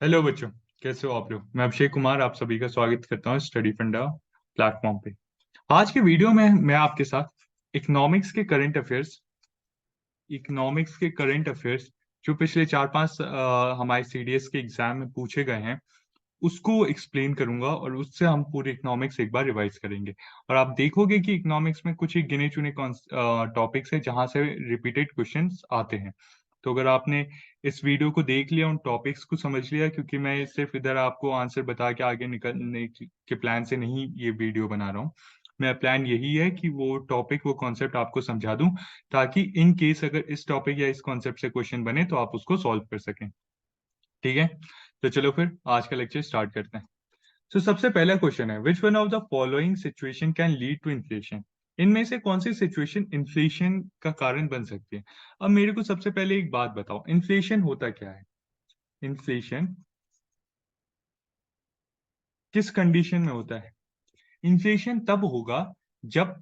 Hello बच्चों, कैसे हो आप लोग। मैं अभिषेक कुमार आप सभी का स्वागत करता हूँ स्टडी फंडा प्लेटफॉर्म पे। आज के वीडियो में मैं आपके साथ इकोनॉमिक्स के करंट अफेयर्स जो पिछले 4-5 हमारे सीडीएस के एग्जाम में पूछे गए हैं उसको एक्सप्लेन करूंगा और उससे हम पूरे इकोनॉमिक्स एक बार रिवाइज करेंगे। और आप देखोगे कि इकोनॉमिक्स में कुछ एक गिने चुने टॉपिक्स है जहां से रिपीटेड क्वेश्चंस आते हैं। तो अगर आपने इस वीडियो को देख लिया, उन टॉपिक्स को समझ लिया, क्योंकि मैं सिर्फ इधर आपको आंसर बता के आगे निकलने के प्लान से नहीं ये वीडियो बना रहा हूँ। मेरा प्लान यही है कि वो टॉपिक वो कॉन्सेप्ट आपको समझा दूं, ताकि इन केस अगर इस टॉपिक या इस कॉन्सेप्ट से क्वेश्चन बने तो आप उसको सॉल्व कर सकें। ठीक है, तो चलो फिर आज का लेक्चर स्टार्ट करते हैं। तो सबसे पहला क्वेश्चन है, which one of the following situation can lead to inflation. इनमें से कौन सी सिचुएशन इन्फ्लेशन का कारण बन सकती है। अब मेरे को सबसे पहले एक बात बताओ, इन्फ्लेशन होता क्या है। इन्फ्लेशन किस कंडीशन में होता है। इन्फ्लेशन तब होगा जब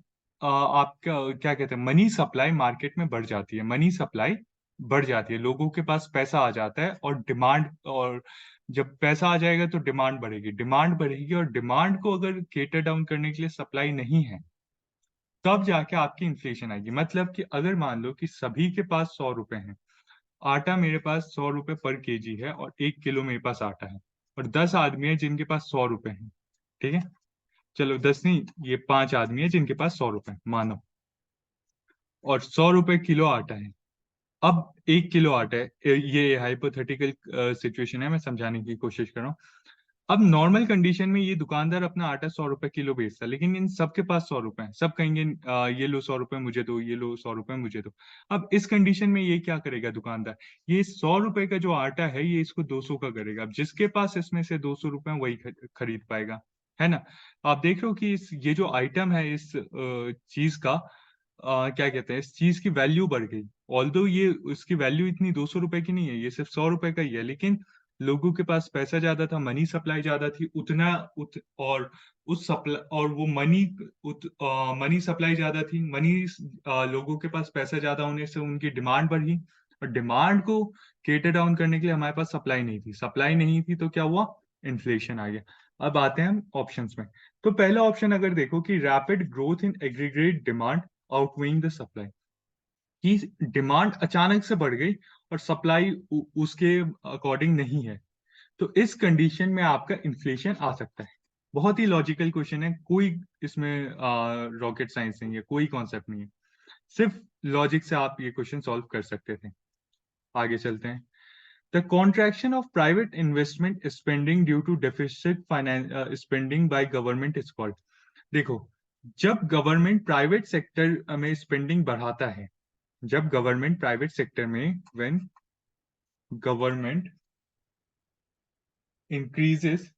आपका क्या कहते हैं, मनी सप्लाई मार्केट में बढ़ जाती है। मनी सप्लाई बढ़ जाती है, लोगों के पास पैसा आ जाता है और डिमांड, और जब पैसा आ जाएगा तो डिमांड बढ़ेगी। डिमांड बढ़ेगी और डिमांड को अगर केटर डाउन करने के लिए सप्लाई नहीं है, तब जाके आपकी इन्फ्लेशन आएगी। मतलब कि अगर मान लो कि सभी के पास 100 रुपए हैं, आटा मेरे पास 100 रुपए पर केजी है और 1 किलो मेरे पास आटा है, और 10 आदमी है जिनके पास 100 रुपए हैं। ठीक है, चलो 10 नहीं, ये 5 आदमी है जिनके पास 100 रुपए मानो, और 100 रुपए किलो आटा है। अब 1 किलो आटा है, ये हाइपोथेटिकल सिचुएशन है, मैं समझाने की कोशिश कर रहा हूँ। अब नॉर्मल कंडीशन में ये दुकानदार अपना आटा 100 रुपए किलो बेचता है, लेकिन इन सबके पास 100 रुपए हैं। सब कहेंगे ये लो 100 रुपए मुझे दो, ये लो 100 रुपए मुझे दो। अब इस कंडीशन में ये क्या करेगा दुकानदार, ये 100 रुपए का जो आटा है ये इसको 200 का करेगा। अब जिसके पास इसमें से 200 रुपए हैं, वही खरीद पाएगा, है ना। आप देख रहे हो कि ये जो आइटम है इस चीज का क्या कहते हैं, इस चीज की वैल्यू बढ़ गई। ऑल्दो ये उसकी वैल्यू इतनी 200 रुपए की नहीं है, ये सिर्फ 100 रुपए का ही है, लेकिन लोगों के पास पैसा ज्यादा था, मनी सप्लाई ज्यादा थी, और उस सप्लाई और वो मनी सप्लाई ज्यादा थी, लोगों के पास पैसा ज्यादा होने से उनकी डिमांड बढ़ी, और डिमांड को केटर डाउन करने के लिए हमारे पास सप्लाई नहीं थी। सप्लाई नहीं थी तो क्या हुआ, इन्फ्लेशन आ गया। अब आते हैं हम ऑप्शंस में। तो पहला ऑप्शन अगर देखो कि rapid growth in aggregate demand outweighing the supply, कि डिमांड अचानक से बढ़ गई और सप्लाई उसके अकॉर्डिंग नहीं है, तो इस कंडीशन में आपका इन्फ्लेशन आ सकता है। बहुत ही लॉजिकल क्वेश्चन है, कोई इसमें रॉकेट साइंस नहीं है, कोई कॉन्सेप्ट नहीं है, सिर्फ लॉजिक से आप ये क्वेश्चन सॉल्व कर सकते थे। आगे चलते हैं। The contraction of private investment spending due to deficit finance spending by government is called. देखो, जब गवर्नमेंट प्राइवेट सेक्टर में स्पेंडिंग बढ़ाता है, जब गवर्नमेंट प्राइवेट सेक्टर में when government increases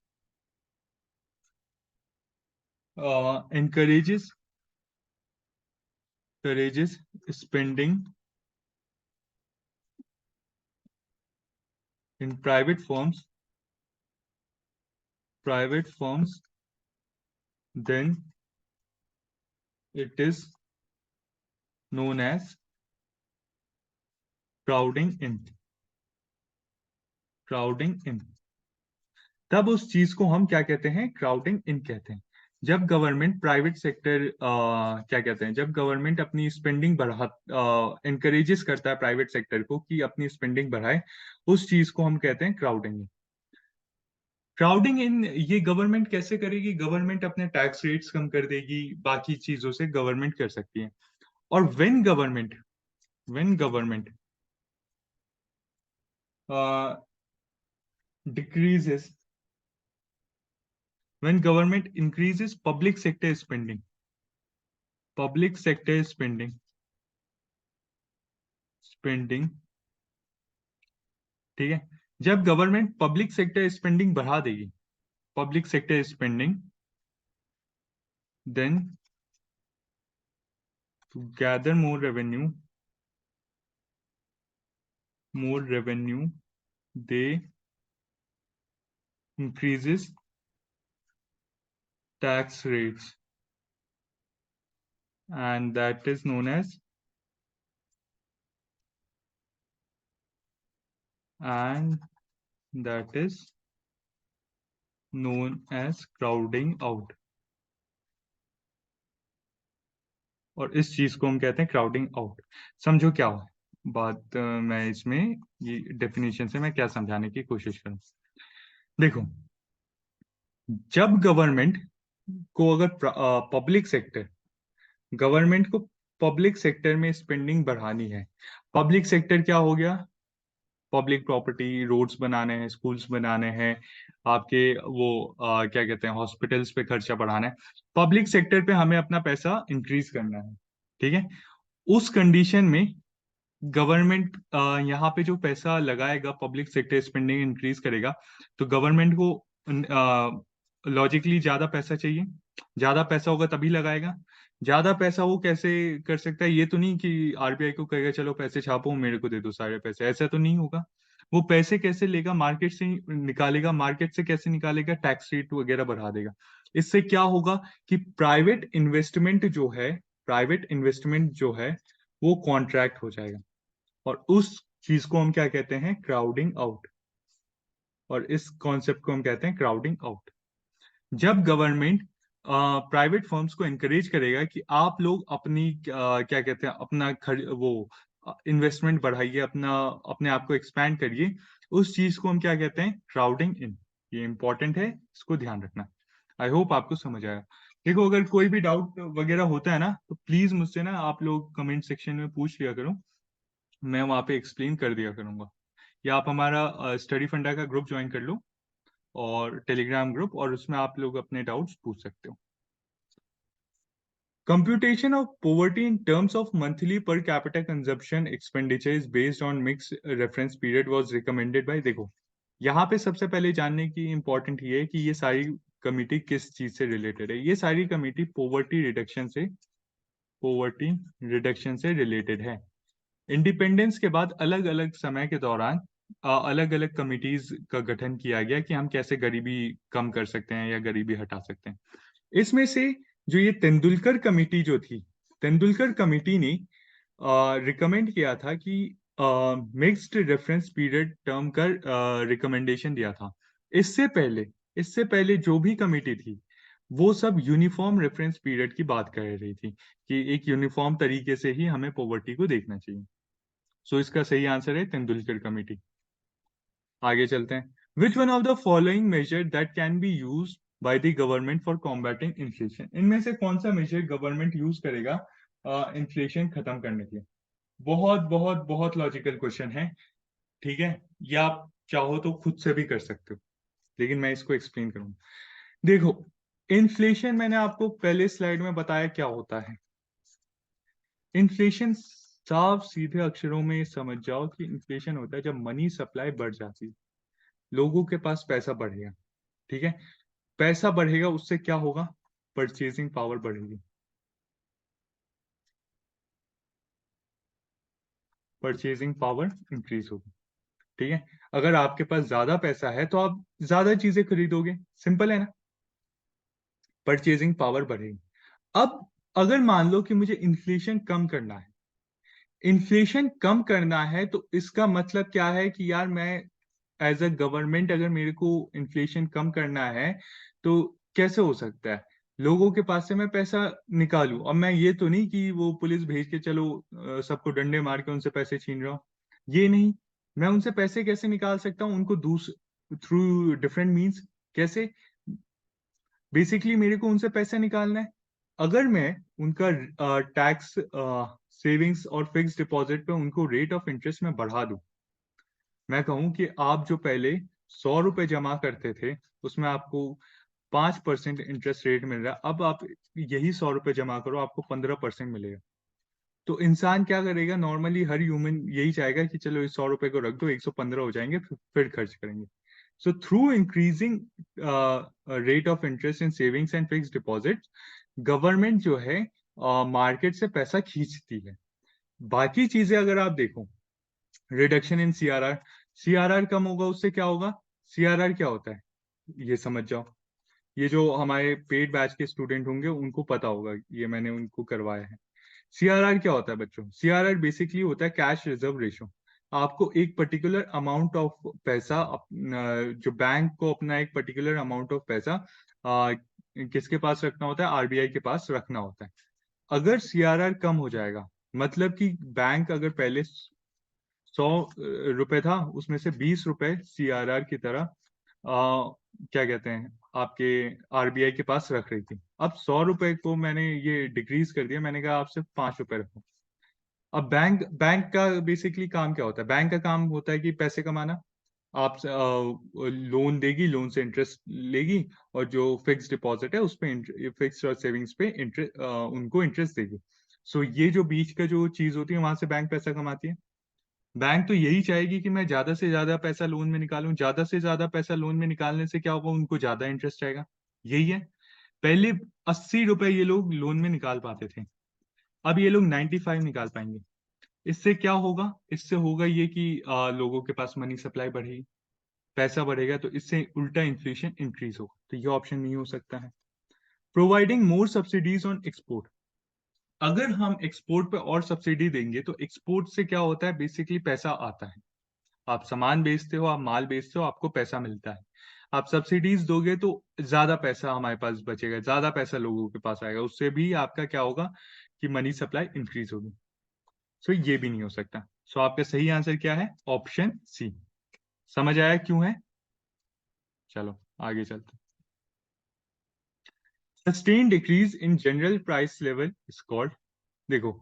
encourages spending in private firms, then it is known as crowding in। crowding in, तब उस चीज को हम क्या कहते हैं, क्राउडिंग इन कहते हैं। जब गवर्नमेंट प्राइवेट सेक्टर क्या कहते हैं, जब गवर्नमेंट अपनी स्पेंडिंग बढ़ा इंकरेजेस करता है प्राइवेट सेक्टर को कि अपनी स्पेंडिंग बढ़ाए, उस चीज को हम कहते हैं क्राउडिंग इन। क्राउडिंग इन ये गवर्नमेंट कैसे करेगी, गवर्नमेंट अपने टैक्स रेट्स कम कर देगी, बाकी चीजों से गवर्नमेंट कर सकती है। और when government decreases when government increases public sector spending, ठीक है। जब गवर्नमेंट पब्लिक सेक्टर स्पेंडिंग बढ़ा देगी, public sector spending, then together more revenue they increases tax rates, and that is known as and that is known as crowding out, और इस चीज को हम कहते हैं क्राउडिंग आउट। समझो क्या हुआ बात, मैं इसमें ये डेफिनेशन से मैं क्या समझाने की कोशिश करूं। देखो, जब गवर्नमेंट को अगर पब्लिक सेक्टर गवर्नमेंट को पब्लिक सेक्टर में स्पेंडिंग बढ़ानी है, पब्लिक सेक्टर क्या हो गया, पब्लिक प्रॉपर्टी, रोड्स बनाने हैं, स्कूल्स बनाने हैं, आपके वो क्या कहते हैं, हॉस्पिटल्स पे खर्चा बढ़ाना है, पब्लिक सेक्टर पे हमें अपना पैसा इंक्रीज करना है। ठीक है, उस कंडीशन में गवर्नमेंट यहाँ पे जो पैसा लगाएगा, पब्लिक सेक्टर स्पेंडिंग इंक्रीज करेगा, तो गवर्नमेंट को लॉजिकली ज्यादा पैसा चाहिए, ज्यादा पैसा होगा तभी लगाएगा। ज्यादा पैसा वो कैसे कर सकता है, ये तो नहीं कि आरबीआई को कहेगा चलो पैसे छापो मेरे को दे दो सारे पैसे, ऐसा तो नहीं होगा। वो पैसे कैसे लेगा, मार्केट से ही निकालेगा। मार्केट से कैसे निकालेगा, टैक्स रेट वगैरह बढ़ा देगा। इससे क्या होगा कि प्राइवेट इन्वेस्टमेंट जो है वो कॉन्ट्रैक्ट हो जाएगा, और उस चीज को हम क्या कहते हैं, क्राउडिंग आउट। और इस कॉन्सेप्ट को हम कहते हैं क्राउडिंग आउट। जब गवर्नमेंट प्राइवेट फर्म्स को एनकरेज करेगा कि आप लोग अपनी क्या कहते हैं, अपना वो इन्वेस्टमेंट बढ़ाइए, अपने आप को एक्सपैंड करिए, उस चीज को हम क्या कहते हैं, क्राउडिंग इन। ये इंपॉर्टेंट है, इसको ध्यान रखना। आई होप आपको समझ आया। देखो, अगर कोई भी डाउट वगैरह होता है ना, तो प्लीज मुझसे ना आप लोग कमेंट सेक्शन में पूछ लिया करो, मैं वहाँ पे एक्सप्लेन कर दिया करूंगा। या आप हमारा स्टडी फंडा का ग्रुप ज्वाइन कर लो, और टेलीग्राम ग्रुप, और उसमें आप लोग अपने डाउट्स पूछ सकते हो। Computation of poverty in terms of monthly per capita consumption expenditure is based on mixed reference period was recommended by, देखो यहाँ पे सबसे पहले जानने की इम्पोर्टेंट ये है कि ये सारी कमिटी किस चीज से रिलेटेड है। ये सारी कमिटी पॉवर्टी रिडक्शन से रिलेटेड है। इंडिपेंडेंस के बाद अलग अलग समय के दौरान अलग अलग कमिटीज का गठन किया गया कि हम कैसे गरीबी कम कर सकते हैं या गरीबी हटा सकते हैं। इसमें से जो ये तेंदुलकर कमेटी जो थी, तेंदुलकर कमेटी ने रिकमेंड किया था कि मिक्स्ड रेफरेंस पीरियड टर्म का रिकमेंडेशन दिया था। इससे पहले इससे पहले जो भी कमेटी थी, वो सब यूनिफॉर्म रेफरेंस पीरियड की बात कर रही थी कि एक यूनिफॉर्म तरीके से ही हमें पॉवर्टी को देखना चाहिए। सो इसका सही आंसर है तेंदुलकर कमेटी। आगे चलते हैं। Which one of the following measure that can be use by the government for combating inflation, इनमें से कौन सा मेजर गवर्नमेंट यूज करेगा इन्फ्लेशन खत्म करने के लिए। बहुत बहुत बहुत लॉजिकल क्वेश्चन है। ठीक है, या आप चाहो तो खुद से भी कर सकते हो, लेकिन मैं इसको एक्सप्लेन करूंगा। देखो, इन्फ्लेशन मैंने आपको पहले स्लाइड में बताया क्या होता है। इन्फ्लेशन साफ सीधे अक्षरों में समझ जाओ कि इन्फ्लेशन होता है जब मनी सप्लाई बढ़ जाती है, लोगों के पास पैसा बढ़ेगा। ठीक है, पैसा बढ़ेगा, उससे क्या होगा, परचेजिंग पावर बढ़ेगी, परचेजिंग पावर इंक्रीज होगी। ठीक है, अगर आपके पास ज्यादा पैसा है तो आप ज्यादा चीजें खरीदोगे, सिंपल है ना, परचेजिंग पावर बढ़ेगी। अब अगर मान लो कि मुझे इन्फ्लेशन कम करना है, इन्फ्लेशन कम करना है, तो इसका मतलब क्या है कि यार मैं एज अ गवर्नमेंट, अगर मेरे को इन्फ्लेशन कम करना है तो कैसे हो सकता है, लोगों के पास से मैं पैसा निकालूं। अब मैं ये तो नहीं कि वो पुलिस भेज के चलो सबको डंडे मार के उनसे पैसे छीन रहा हूं, ये नहीं। मैं उनसे पैसे कैसे निकाल सकता हूँ, उनको थ्रू डिफरेंट मीन्स। कैसे, बेसिकली मेरे को उनसे पैसे निकालना है, अगर मैं उनका टैक्स, सेविंग्स और फिक्स डिपॉजिट पे उनको रेट ऑफ इंटरेस्ट में बढ़ा दूं। मैं कहूं कि आप जो पहले 100 रुपए जमा करते थे, उसमें आपको 5% इंटरेस्ट रेट मिल रहा है, अब आप यही 100 रुपए जमा करो, आपको 15% मिलेगा। तो इंसान क्या करेगा, नॉर्मली हर ह्यूमन यही चाहेगा कि चलो इस 100 रुपए को रख दो, 115 हो जाएंगे, फिर खर्च करेंगे। So through increasing rate of interest in savings and fix deposit, government जो है मार्केट से पैसा खींचती है। बाकी चीजें अगर आप देखो, रिडक्शन इन सीआरआर, सीआरआर कम होगा, उससे क्या होगा, सीआरआर क्या होता है ये समझ जाओ। ये जो हमारे पेड बैच के स्टूडेंट होंगे उनको पता होगा, ये मैंने उनको करवाया है। सीआरआर क्या होता है बच्चों, सीआरआर बेसिकली होता है कैश रिजर्व रेशो। आपको एक पर्टिकुलर अमाउंट ऑफ पैसा जो बैंक को अपना एक पर्टिकुलर अमाउंट ऑफ पैसा किसके पास रखना होता है, आरबीआई के पास रखना होता है। अगर सीआरआर कम हो जाएगा, मतलब कि बैंक अगर पहले 100 रुपए था, उसमें से 20 रुपए सीआरआर की तरह क्या कहते हैं आपके आरबीआई के पास रख रही थी। अब 100 रुपए को मैंने ये डिक्रीज कर दिया, मैंने कहा आप सिर्फ 5 रुपए रखो। अब बैंक बैंक का बेसिकली काम क्या होता है, बैंक का काम होता है कि पैसे कमाना। आप लोन देगी, लोन से इंटरेस्ट लेगी, और जो फिक्स डिपॉजिट है उस पे फिक्स और सेविंग्स पे इंटरेस्ट उनको इंटरेस्ट देगी। सो ये जो बीच का जो चीज होती है, वहां से बैंक पैसा कमाती है। बैंक तो यही चाहेगी कि मैं ज्यादा से ज्यादा पैसा लोन में निकालूं, ज्यादा से ज्यादा पैसा लोन में निकालने से क्या होगा, उनको ज्यादा इंटरेस्ट आएगा। यही है। पहले 80 रुपए ये लोग लोन में निकाल पाते थे, अब ये लोग 95 निकाल पाएंगे। इससे क्या होगा, इससे होगा ये कि लोगों के पास मनी सप्लाई बढ़ेगी, पैसा बढ़ेगा, तो इससे उल्टा इन्फ्लेशन इंक्रीज होगा। तो ये ऑप्शन नहीं हो सकता है। Providing more subsidies on export. अगर हम एक्सपोर्ट पे और सब्सिडी देंगे तो एक्सपोर्ट से क्या होता है, बेसिकली पैसा आता है। आप सामान बेचते हो, आप माल बेचते हो, आपको पैसा मिलता है। आप सब्सिडीज दोगे तो ज्यादा पैसा हमारे पास बचेगा, ज्यादा पैसा लोगों के पास आएगा, उससे भी आपका क्या होगा कि मनी सप्लाई इंक्रीज होगी। सो ये भी नहीं हो सकता। सो आपका सही आंसर क्या है, ऑप्शन सी। समझ आया क्यों है? चलो आगे चलते। Sustain decrease in general price level is called. देखो,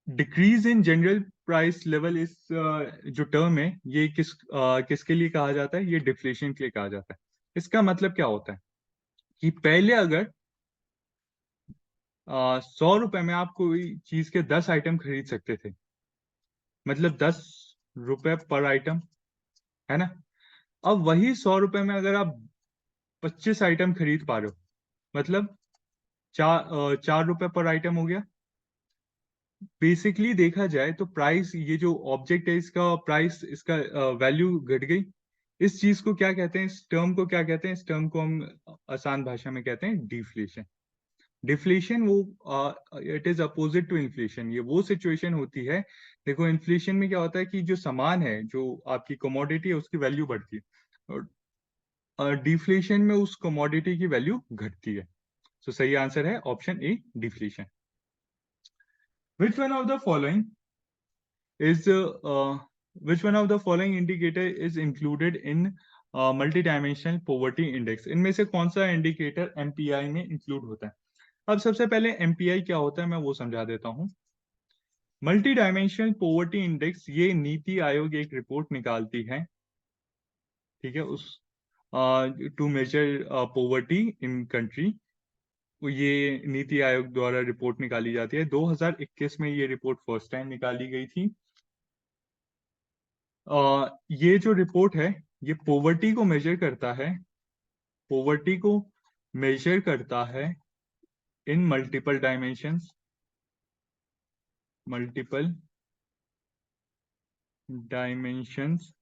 decrease in general price level इस जो टर्म है, ये किसके लिए कहा जाता है, ये डिफ्लेशन के लिए कहा जाता है। इसका मतलब क्या होता है कि पहले अगर 100 रुपए में आप कोई चीज के 10 आइटम खरीद सकते थे, मतलब 10 रुपए पर आइटम, है ना। अब वही 100 रुपए में अगर आप 25 आइटम खरीद पा रहे हो, मतलब 4 रुपए पर आइटम हो गया। बेसिकली देखा जाए तो प्राइस, ये जो ऑब्जेक्ट है इसका प्राइस, इसका वैल्यू घट गई। इस चीज को क्या कहते हैं, इस टर्म को क्या कहते हैं, इस टर्म को हम आसान भाषा में कहते हैं डिफ्लेशन। डिफ्लेशन वो it is opposite to inflation, ये वो सिचुएशन होती है। देखो, इन्फ्लेशन में क्या होता है कि जो सामान है, जो आपकी कमोडिटी है, उसकी वैल्यू बढ़ती है, और डिफ्लेशन में उस कमोडिटी की वैल्यू घटती है। तो सही आंसर है option A, deflation. Which one of the following is which one of the following indicator is included in multidimensional poverty index? इनमें से कौन सा इंडिकेटर एमपीआई में इंक्लूड होता है? अब सबसे पहले एमपीआई क्या होता है मैं वो समझा देता हूँ। मल्टी डायमेंशनल पोवर्टी इंडेक्स, ये नीति आयोग एक रिपोर्ट निकालती है, ठीक है, used to measure poverty in country. ये नीति आयोग द्वारा रिपोर्ट निकाली जाती है। 2021 में ये रिपोर्ट फर्स्ट टाइम निकाली गई थी। ये जो रिपोर्ट है, ये पोवर्टी को मेजर करता है, पोवर्टी को मेजर करता है इन मल्टीपल डायमेंशंस, मल्टीपल डायमेंशंस।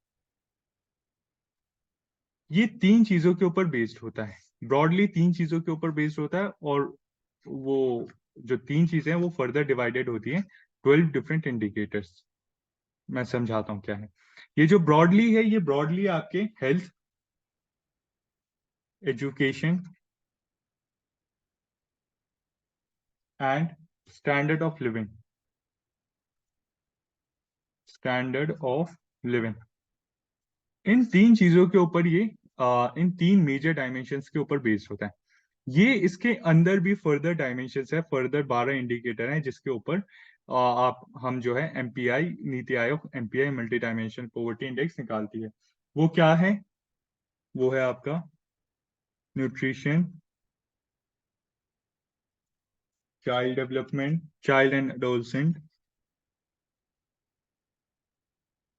ये 3 चीजों के ऊपर बेस्ड होता है, ब्रॉडली 3 चीजों के ऊपर बेस्ड होता है। और वो जो 3 चीजें हैं वो फर्दर डिवाइडेड होती हैं 12 डिफरेंट इंडिकेटर्स। मैं समझाता हूँ क्या है। ये जो ब्रॉडली है, ये ब्रॉडली आपके health, education and standard of living, standard of living, इन 3 चीजों के ऊपर ये इन 3 मेजर डायमेंशंस के ऊपर बेस्ड होता है। ये इसके अंदर भी फर्दर डायमेंशंस है, फर्दर 12 इंडिकेटर हैं जिसके ऊपर आप हम जो है MPI, NITI Aayog MPI multi dimension poverty index निकालती है। वो क्या है, वो है आपका nutrition, child development, child and adolescent,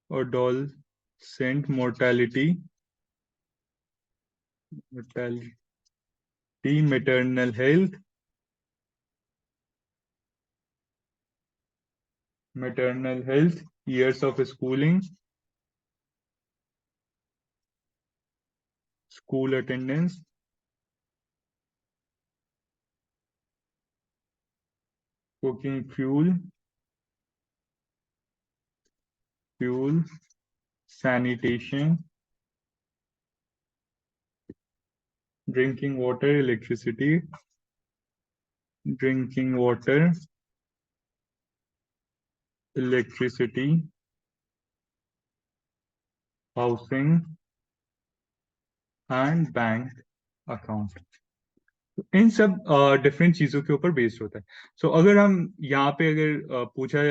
और adolescent mortality, mortality, maternal health, maternal health, years of schooling, school attendance, cooking fuel, fuel, sanitation, drinking water, electricity, drinking water, electricity, housing and bank account. इन सब different चीजों के ऊपर based होता है। अगर हम यहाँ पे अगर पूछा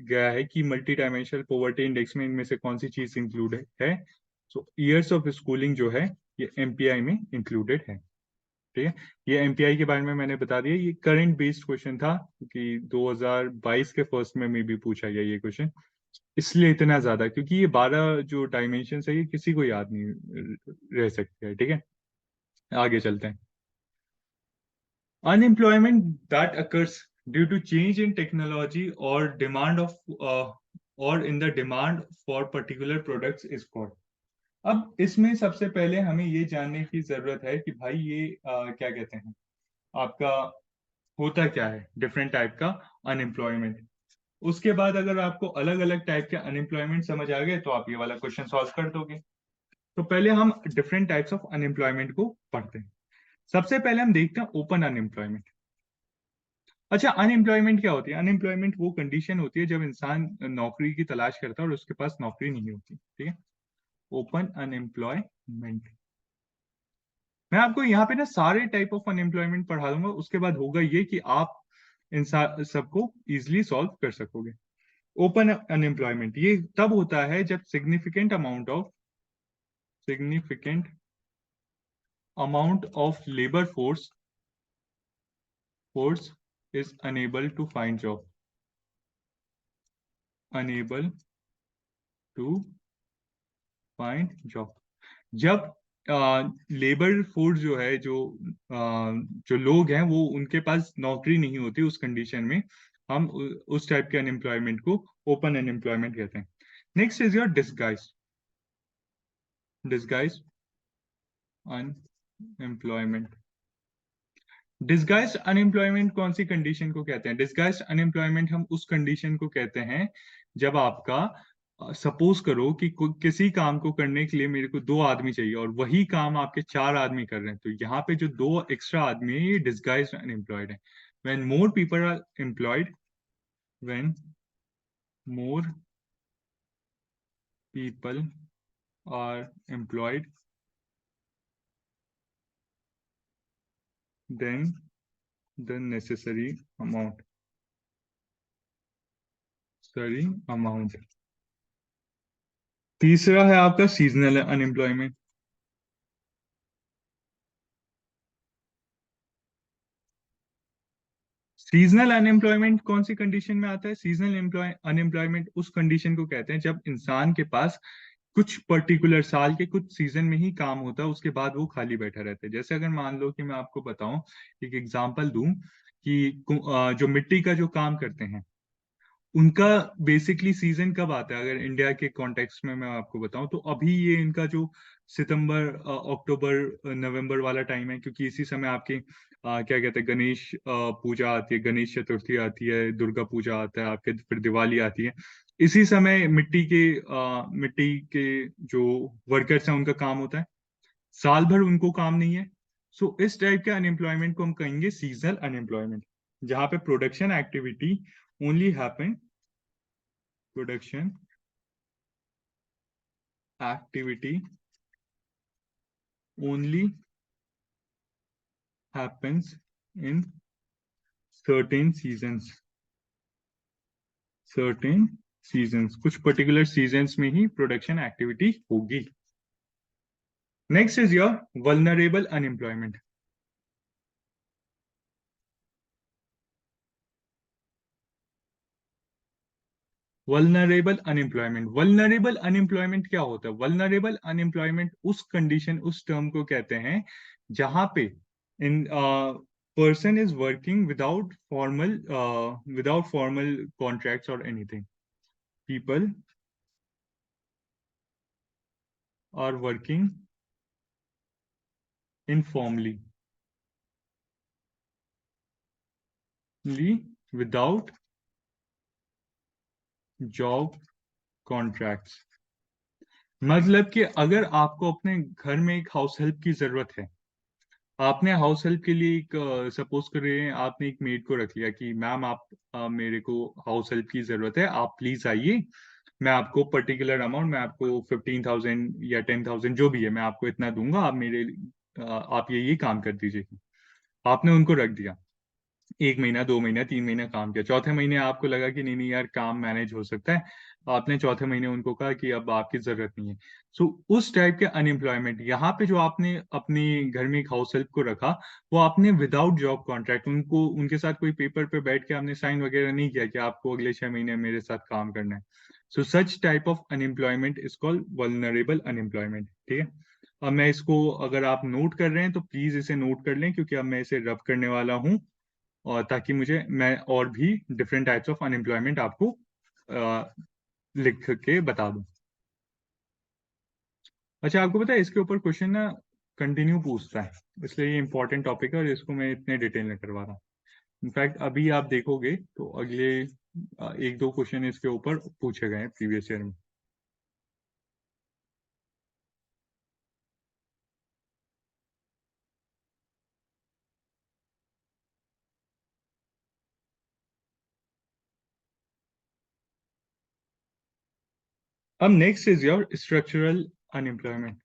गया है कि मल्टी डायमेंशनल पॉवर्टी इंडेक्स में इनमें से कौन सी चीज इंक्लूड है, सो ईयर्स ऑफ स्कूलिंग जो है ये एमपीआई में इंक्लूडेड है। ठीक है, ये एमपीआई के बारे में मैंने बता दिया। ये करंट बेस्ड क्वेश्चन था क्योंकि 2022 के फर्स्ट में भी पूछा गया ये क्वेश्चन, इसलिए इतना ज्यादा, क्योंकि ये 12 जो डायमेंशन है ये किसी को याद नहीं रह सकते हैं। ठीक है, आगे चलते हैं। Unemployment that occurs due to change in technology or demand of or in the demand for particular products is called। अब इसमें सबसे पहले हमें ये जानने की जरूरत है कि भाई ये क्या कहते हैं, आपका होता क्या है डिफरेंट टाइप का अनएम्प्लॉयमेंट। उसके बाद अगर आपको अलग अलग टाइप के अनएम्प्लॉयमेंट समझ आ गए तो आप ये वाला क्वेश्चन सॉल्व कर दोगे। तो पहले हम डिफरेंट टाइप्स ऑफ अनएम्प्लॉयमेंट को पढ़ते हैं। सबसे पहले हम देखते हैं ओपन अनएम्प्लॉयमेंट। अच्छा, अनएम्प्लॉयमेंट क्या होती है? अनएम्प्लॉयमेंट वो कंडीशन होती है जब इंसान नौकरी की तलाश करता है और उसके पास नौकरी नहीं होती। ठीक है, ओपन अनएम्प्लॉयमेंट। मैं आपको यहाँ पे ना सारे टाइप ऑफ अनएम्प्लॉयमेंट पढ़ा दूंगा, उसके बाद होगा ये कि आप इन सबको इजिली सॉल्व कर सकोगे। ओपन अनएम्प्लॉयमेंट ये तब होता है जब significant amount of labour force is unable to find job, unable to find job. जब लेबर फोर्स जो है, जो लोग हैं वो उनके पास नौकरी नहीं होती, उस कंडीशन में हम उस टाइप के अनएम्प्लॉयमेंट को ओपन अनएम्प्लॉयमेंट कहते हैं। Next is your disguise unemployment. Disguised unemployment कौन सी कंडीशन को कहते हैं? डिस्गाइज्ड अनएम्प्लॉयमेंट हम उस कंडीशन को कहते हैं जब आपका सपोज करो कि किसी काम को करने के लिए मेरे को 2 आदमी चाहिए और वही काम आपके 4 आदमी कर रहे हैं, तो यहाँ पे जो 2 एक्स्ट्रा आदमी है ये डिस्गाइज्ड अनएम्प्लॉयड है। When more people are employed, when more people are employed then the necessary amount. तीसरा है आपका सीजनल अनएम्प्लॉयमेंट। सीजनल अनएम्प्लॉयमेंट कौन सी कंडीशन में आता है? सीजनल अनएम्प्लॉयमेंट उस कंडीशन को कहते हैं जब इंसान के पास कुछ पर्टिकुलर साल के कुछ सीजन में ही काम होता है, उसके बाद वो खाली बैठा रहता है। जैसे अगर मान लो कि मैं आपको बताऊं, एक एग्जांपल दूं कि जो मिट्टी का जो काम करते हैं उनका बेसिकली सीजन कब आता है, अगर इंडिया के कॉन्टेक्स्ट में मैं आपको बताऊं तो अभी ये इनका जो सितंबर अक्टूबर नवंबर वाला टाइम है, क्योंकि इसी समय आपके क्या कहते हैं गणेश पूजा आती है, गणेश चतुर्थी आती है, दुर्गा पूजा आता है आपके, फिर दिवाली आती है। इसी समय मिट्टी के जो वर्कर्स हैं उनका काम होता है, साल भर उनको काम नहीं है। सो इस टाइप के अनएम्प्लॉयमेंट को हम कहेंगे सीजनल अनएम्प्लॉयमेंट, जहां पे only happen production activity only happens in certain seasons, certain seasons, कुछ पर्टिकुलर सीजन्स में ही प्रोडक्शन एक्टिविटी होगी। Next is your vulnerable unemployment. Vulnerable unemployment क्या होता है? वल्नरेबल अनएम्प्लॉयमेंट उस कंडीशन, उस टर्म को कहते हैं जहां पे in person is working without formal contracts और anything. People are working informally without job contracts. मतलब कि अगर आपको अपने घर में एक हाउस हेल्प की जरूरत है, आपने हाउस हेल्प के लिए एक सपोज करिए आपने एक मेड को रख लिया कि मैम आप मेरे को हाउस हेल्प की जरूरत है, आप प्लीज आइए, मैं आपको पर्टिकुलर अमाउंट, मैं आपको 15,000 या 10,000 जो भी है मैं आपको इतना दूंगा, आप मेरे आप ये काम कर दीजिए। आपने उनको रख दिया, 1 महीना 2 महीना 3 महीना काम किया, चौथे महीने आपको लगा कि नहीं नहीं यार काम मैनेज हो सकता है, आपने चौथे महीने उनको कहा कि अब आपकी जरूरत नहीं है। सो उस टाइप के अनएम्प्लॉयमेंट, यहाँ पे जो आपने अपने घर में एक हाउस हेल्प को रखा, वो आपने विदाउट जॉब कॉन्ट्रैक्ट, उनको उनके साथ कोई पेपर पे बैठ के आपने साइन वगैरह नहीं किया कि आपको अगले 6 महीने मेरे साथ काम करना है। So such type of unemployment is called vulnerable unemployment. ठीक है, अब मैं इसको, अगर आप नोट कर रहे हैं तो प्लीज इसे नोट कर लें, क्योंकि अब मैं इसे रब करने वाला हूँ, और ताकि मैं और भी डिफरेंट टाइप्स ऑफ अनएम्प्लॉयमेंट आपको अ, लिख के बता दूं। अच्छा, आपको पता है इसके ऊपर क्वेश्चन ना कंटिन्यू पूछता है, इसलिए ये इंपॉर्टेंट टॉपिक है और इसको मैं इतने डिटेल में करवा रहा हूँ। इनफैक्ट अभी आप देखोगे तो अगले 1-2 क्वेश्चन इसके ऊपर पूछे गए हैं प्रीवियस ईयर में। अब next is your structural unemployment.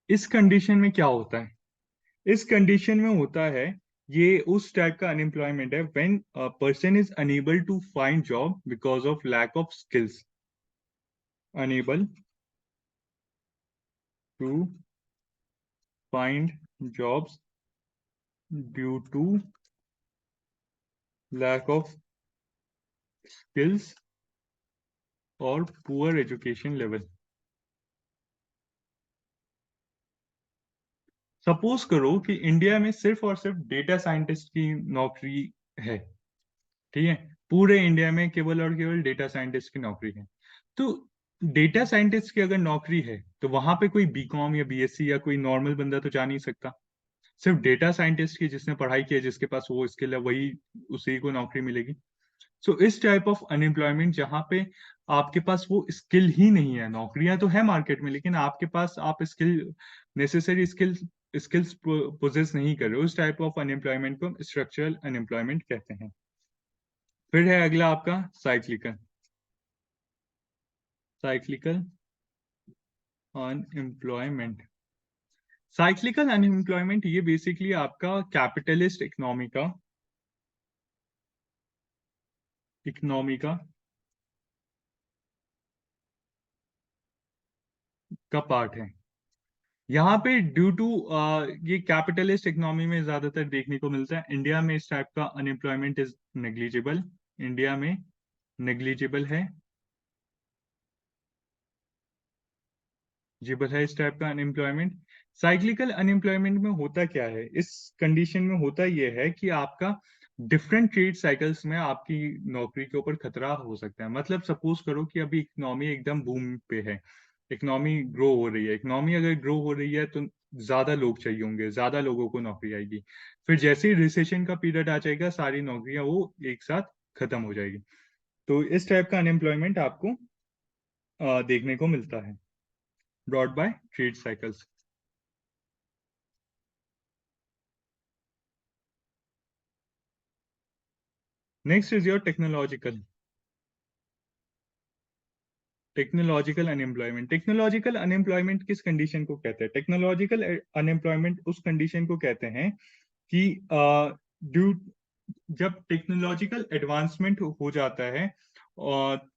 इस कंडीशन में क्या होता है? इस कंडीशन में होता है, ये उस टाइप का अनएम्प्लॉयमेंट है when person is unable to find job because of lack of skills. Unable to find jobs due to lack of skills और पुअर एजुकेशन लेवल। सपोज करो कि इंडिया में सिर्फ और सिर्फ डेटा साइंटिस्ट की नौकरी है। ठीक है, पूरे इंडिया में केवल और केवल डेटा साइंटिस्ट की नौकरी है। तो डेटा साइंटिस्ट की अगर नौकरी है तो वहां पे कोई बीकॉम या बीएससी या कोई नॉर्मल बंदा तो जा नहीं सकता। सिर्फ डेटा साइंटिस्ट की, जिसने पढ़ाई की है, जिसके पास वो स्किल है, वही, उसी को नौकरी मिलेगी। सो इस टाइप ऑफ अनएम्प्लॉयमेंट जहां पे आपके पास वो स्किल ही नहीं है, नौकरियां तो है मार्केट में लेकिन आपके पास आप स्किल, नेसेसरी स्किल्स पोजेस नहीं कर रहे हो, उस टाइप ऑफ अनएम्प्लॉयमेंट को स्ट्रक्चरल अनएम्प्लॉयमेंट कहते हैं। फिर है अगला आपका cyclical. Cyclical unemployment. Cyclical unemployment ये बेसिकली आपका कैपिटलिस्ट इकोनॉमी का पार्ट है। यहाँ पे ड्यू टू ये कैपिटलिस्ट इकोनॉमी में ज्यादातर देखने को मिलता है। इंडिया में इस टाइप का अनएम्प्लॉयमेंट इज नेग्लिजिबल। इंडिया में नेग्लिजिबल है, जिबल है इस टाइप का अनएम्प्लॉयमेंट। साइक्लिकल अनएम्प्लॉयमेंट में होता क्या है, इस कंडीशन में होता यह है कि आपका डिफरेंट ट्रेड साइकिल्स में आपकी नौकरी के ऊपर खतरा हो सकता है। मतलब सपोज करो कि अभी इकोनॉमी एकदम बूम पे है, इकोनॉमी ग्रो हो रही है, इकोनॉमी अगर ग्रो हो रही है तो ज्यादा लोग चाहिए होंगे, ज्यादा लोगों को नौकरी आएगी। फिर जैसे ही रिसेशन का पीरियड आ जाएगा, सारी नौकरियां वो एक साथ खत्म हो जाएगी। तो इस टाइप का अनएम्प्लॉयमेंट आपको देखने को मिलता है, brought by trade cycles. Next is your technological unemployment. Technological unemployment किस कंडीशन को कहते हैं? टेक्नोलॉजिकल अनएम्प्लॉयमेंट उस कंडीशन को कहते हैं कि ड्यू जब टेक्नोलॉजिकल एडवांसमेंट हो जाता है, और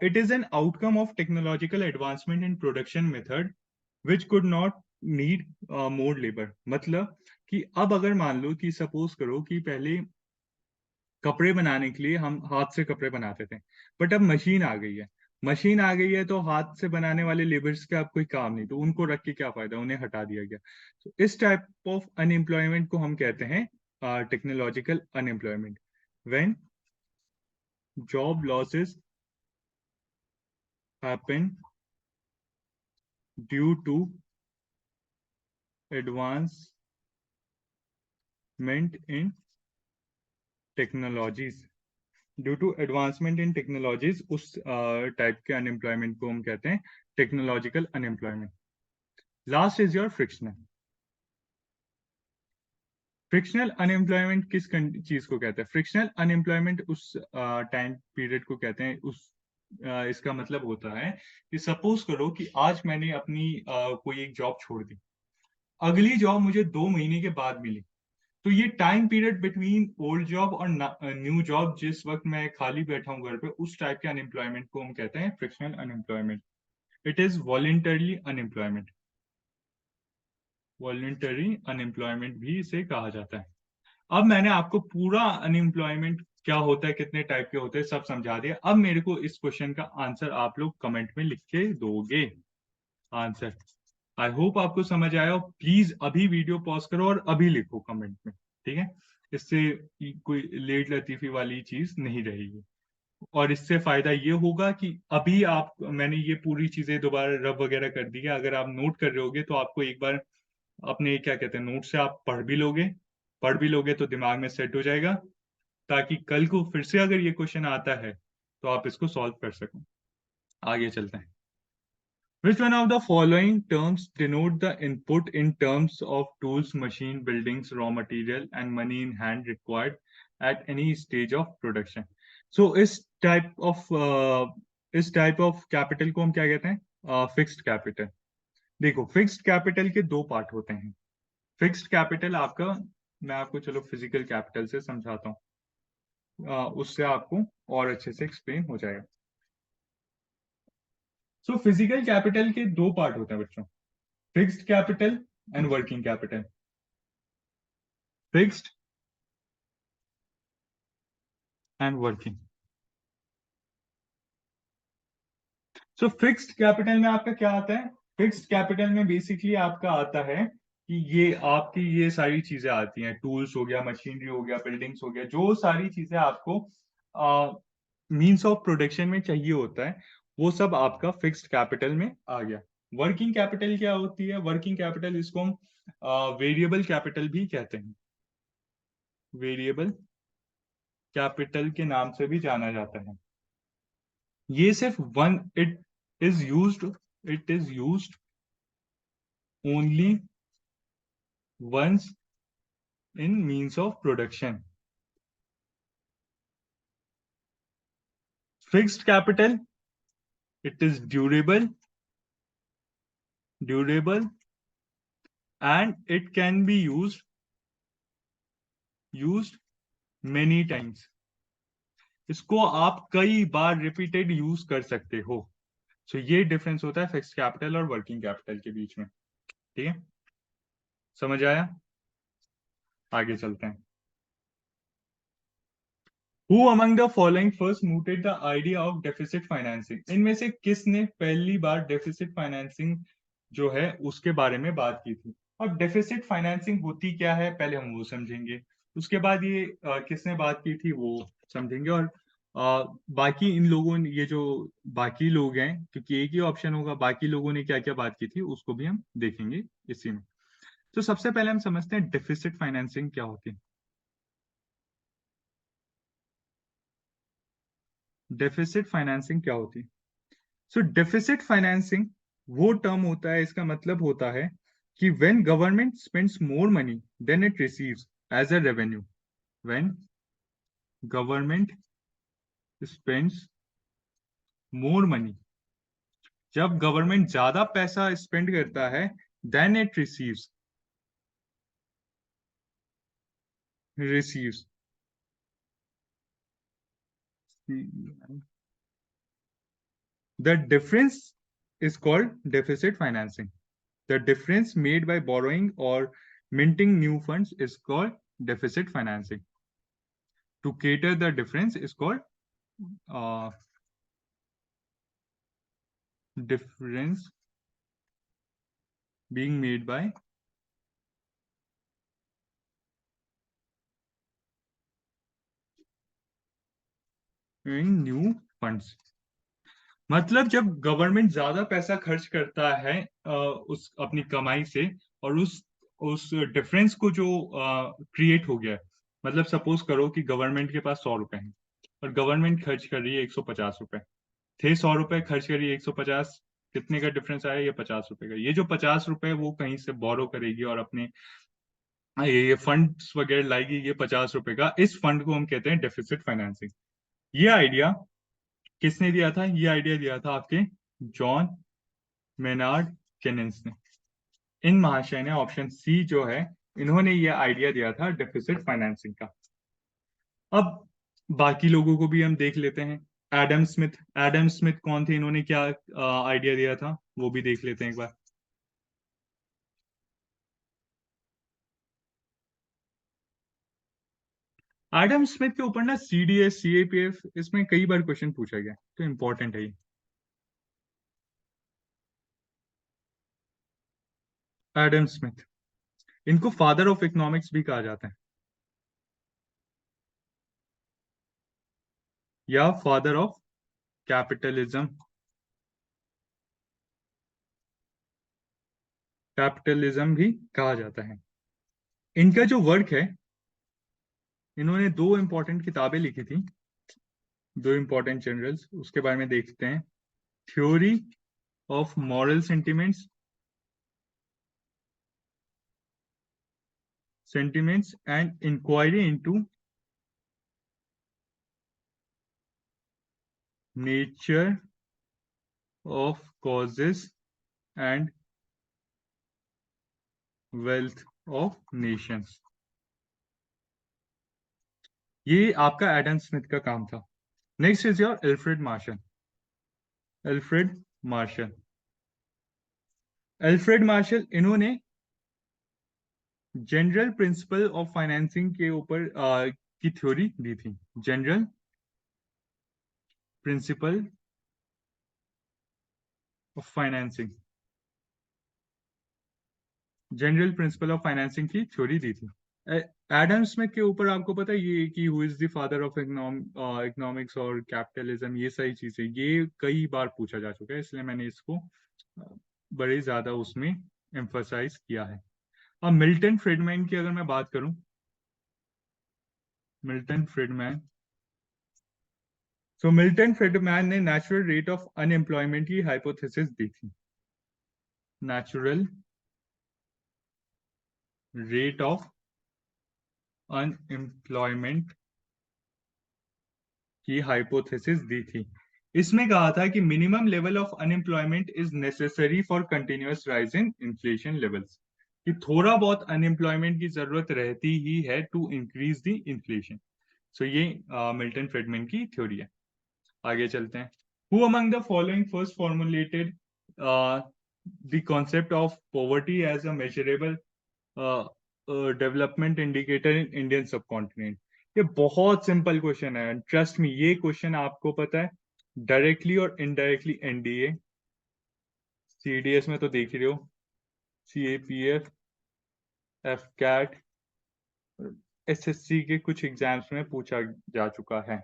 it is an outcome of technological advancement in production method which could not need more labour. मतलब कि अब अगर मान लो कि सपोज करो कि पहले कपड़े बनाने के लिए हम हाथ से कपड़े बनाते थे, बट अब मशीन आ गई है। मशीन आ गई है तो हाथ से बनाने वाले लेबर्स का अब कोई काम नहीं, तो उनको रख के क्या फायदा, उन्हें हटा दिया गया। तो इस टाइप ऑफ अनएम्प्लॉयमेंट को हम कहते हैं technological unemployment, when job losses happen due to advancement in technologies, due to advancement in technologies, उस टाइप के अनएम्प्लॉयमेंट को हम कहते हैं technological unemployment. Last is your frictional. Frictional unemployment किस चीज को कहते हैं? फ्रिक्शनल अनएम्प्लॉयमेंट उस टाइम पीरियड को कहते हैं, उस इसका मतलब होता है कि सपोज करो कि आज मैंने अपनी कोई एक जॉब छोड़ दी, अगली जॉब मुझे 2 महीने के बाद मिली, तो ये time period between old job और न्यू जॉब, जिस वक्त मैं खाली बैठा हूँ घर पे, उस टाइप के अनएम्प्लॉयमेंट को हम कहते हैं frictional unemployment. It is voluntarily unemployment. Voluntary unemployment भी इसे कहा जाता है। अब मैंने आपको पूरा अनएम्प्लॉयमेंट क्या होता है, कितने टाइप के होते हैं, सब समझा दिया। अब मेरे को इस क्वेश्चन का आंसर आप लोग कमेंट में लिख के दोगे आंसर। आई होप आपको समझ आया हो। प्लीज अभी वीडियो पॉज करो और अभी लिखो कमेंट में, ठीक है? इससे कोई लेट लतीफी वाली चीज नहीं रहेगी। और इससे फायदा ये होगा कि अभी आप, मैंने ये पूरी चीजें दोबारा रब वगैरह कर दी है, अगर आप नोट कर रहे होगे तो आपको एक बार अपने क्या कहते हैं नोट से आप पढ़ भी लोगे तो दिमाग में सेट हो जाएगा, ताकि कल को फिर से अगर ये क्वेश्चन आता है तो आप इसको सॉल्व कर सको। आगे चलते हैं। Which one of the following terms denote the input in terms of tools, machine, buildings, raw material, and money in hand required at any stage of production? So इस टाइप ऑफ कैपिटल को हम क्या कहते हैं? Fixed capital. देखो, fixed capital के दो part होते हैं। फिक्स्ड कैपिटल आपका, मैं आपको चलो फिजिकल कैपिटल से समझाता हूँ, उससे आपको और अच्छे से एक्सप्लेन हो जाएगा। सो फिजिकल कैपिटल के दो पार्ट होते हैं बच्चों, fixed capital and working capital. Fixed and working. So fixed capital में आपका क्या आता है? फिक्स्ड कैपिटल में बेसिकली आपका आता है कि ये आपकी ये सारी चीजें आती हैं, टूल्स हो गया, मशीनरी हो गया, बिल्डिंग्स हो गया, जो सारी चीजें आपको मींस ऑफ प्रोडक्शन में चाहिए होता है, वो सब आपका फिक्स्ड कैपिटल में आ गया। वर्किंग कैपिटल क्या होती है? वर्किंग कैपिटल, इसको हम वेरिएबल कैपिटल भी कहते हैं। वेरिएबल कैपिटल के नाम से भी जाना जाता है। ये सिर्फ one, it is used only once in means of production. Fixed capital, it is durable and it can be used many times. इसको आप कई बार रिपीटेड यूज कर सकते हो। सो ये डिफरेंस होता है फिक्स्ड कैपिटल और वर्किंग कैपिटल के बीच में, ठीक है? समझ आया? आगे चलते हैं। Who among the following first mooted the idea of deficit financing? इनमें से किसने पहली बार डेफिसिट फाइनेंसिंग जो है उसके बारे में बात की थी? अब डेफिसिट फाइनेंसिंग होती क्या है पहले हम वो समझेंगे, उसके बाद ये किसने बात की थी वो समझेंगे। और बाकी इन लोगों ने, ये जो बाकी लोग हैं, क्योंकि एक ही ऑप्शन होगा, बाकी लोगों ने क्या क्या बात की थी उसको भी हम देखेंगे इसी में। तो सबसे पहले हम समझते हैं डेफिसिट फाइनेंसिंग क्या होती है। डेफिसिट फाइनेंसिंग क्या होती है? सो डेफिसिट फाइनेंसिंग वो टर्म होता है, इसका मतलब होता है कि when government spends more money than it receives as a revenue. When government spends more money, जब गवर्नमेंट ज्यादा पैसा स्पेंड करता है, then it receives the difference is called deficit financing. The difference made by borrowing or minting new funds is called deficit financing. To cater the difference is called uh, difference being made by new funds. मतलब जब government ज्यादा पैसा खर्च करता है उस अपनी कमाई से, और उस डिफरेंस को जो क्रिएट हो गया, मतलब सपोज करो कि गवर्नमेंट के पास 100 रुपए हैं और गवर्नमेंट खर्च कर रही है 150 रुपए। थे 100 रुपए, खर्च करिए 150। कितने का डिफरेंस आया? ये 50 रुपए का। ये जो 50 रुपए वो कहीं से बोरो करेगी और अपने ये फंड्स वगैरह लाएगी, ये 50 रुपए का। इस फंड को हम कहते हैं डेफिसिट फाइनेंसिंग। ये आइडिया किसने दिया था? ये आइडिया दिया था आपके जॉन मेनार्ड केनेंस ने। इन महाशय ने, ऑप्शन सी जो है, इन्होंने ये आइडिया दिया था डेफिसिट फाइनेंसिंग का। अब बाकी लोगों को भी हम देख लेते हैं। Adam Smith. एडम स्मिथ कौन थे? इन्होंने क्या आइडिया दिया था वो भी देख लेते हैं एक बार। एडम स्मिथ के ऊपर ना सीडीएस सीएपीएफ इसमें कई बार क्वेश्चन पूछा गया, तो इंपॉर्टेंट है ये। एडम स्मिथ, इनको फादर ऑफ इकोनॉमिक्स भी कहा जाता है, या फादर ऑफ कैपिटलिज्म। कैपिटलिज्म भी कहा जाता है। इनका जो वर्क है, इन्होंने दो इंपॉर्टेंट किताबें लिखी थी, दो इंपॉर्टेंट जनरल्स, उसके बारे में देखते हैं। Theory of moral sentiments and inquiry into nature of causes and wealth of nations. ये आपका एडम स्मिथ का काम था। Next is your Alfred Marshall. Alfred Marshall. Alfred Marshall, इन्होंने जनरल प्रिंसिपल ऑफ फाइनेंसिंग के ऊपर की थ्योरी दी थी। General principle of financing. General principle of financing की थ्योरी दी थी। एडम स्मिथ के ऊपर आपको पता है ये कि who is the father of economics और कैपिटलिज्म, ये सारी चीजें ये कई बार पूछा जा चुका है, इसलिए मैंने इसको बड़े ज्यादा उसमें एम्फसाइज किया है। अब मिल्टन फ्रीडमैन की अगर मैं बात करूं, मिल्टन फ्रीडमैन। तो मिल्टन फ्रीडमैन ने नेचुरल रेट ऑफ अनएम्प्लॉयमेंट की हाइपोथेसिस दी थी। नेचुरल रेट ऑफ अनएम्प्लॉयमेंट की हाइपोथेसिस दी थी। इसमें कहा था कि minimum level of unemployment is necessary for continuous rise in inflation levels, कि थोड़ा बहुत अनएम्प्लॉयमेंट की जरूरत रहती ही है टू इंक्रीज द इन्फ्लेशन। सो ये मिल्टन फ्रीडमैन की थ्योरी है। आगे चलते हैं। Who among the following first formulated the concept of poverty as a measurable development indicator in Indian subcontinent? ये बहुत सिंपल क्वेश्चन है, ट्रस्ट मी। ये क्वेश्चन आपको पता है डायरेक्टली और इनडायरेक्टली एनडीए सीडीएस में तो देख ही रहे हो, सीएपीएफ, एफ कैट, एसएससी के कुछ एग्जाम्स में पूछा जा चुका है।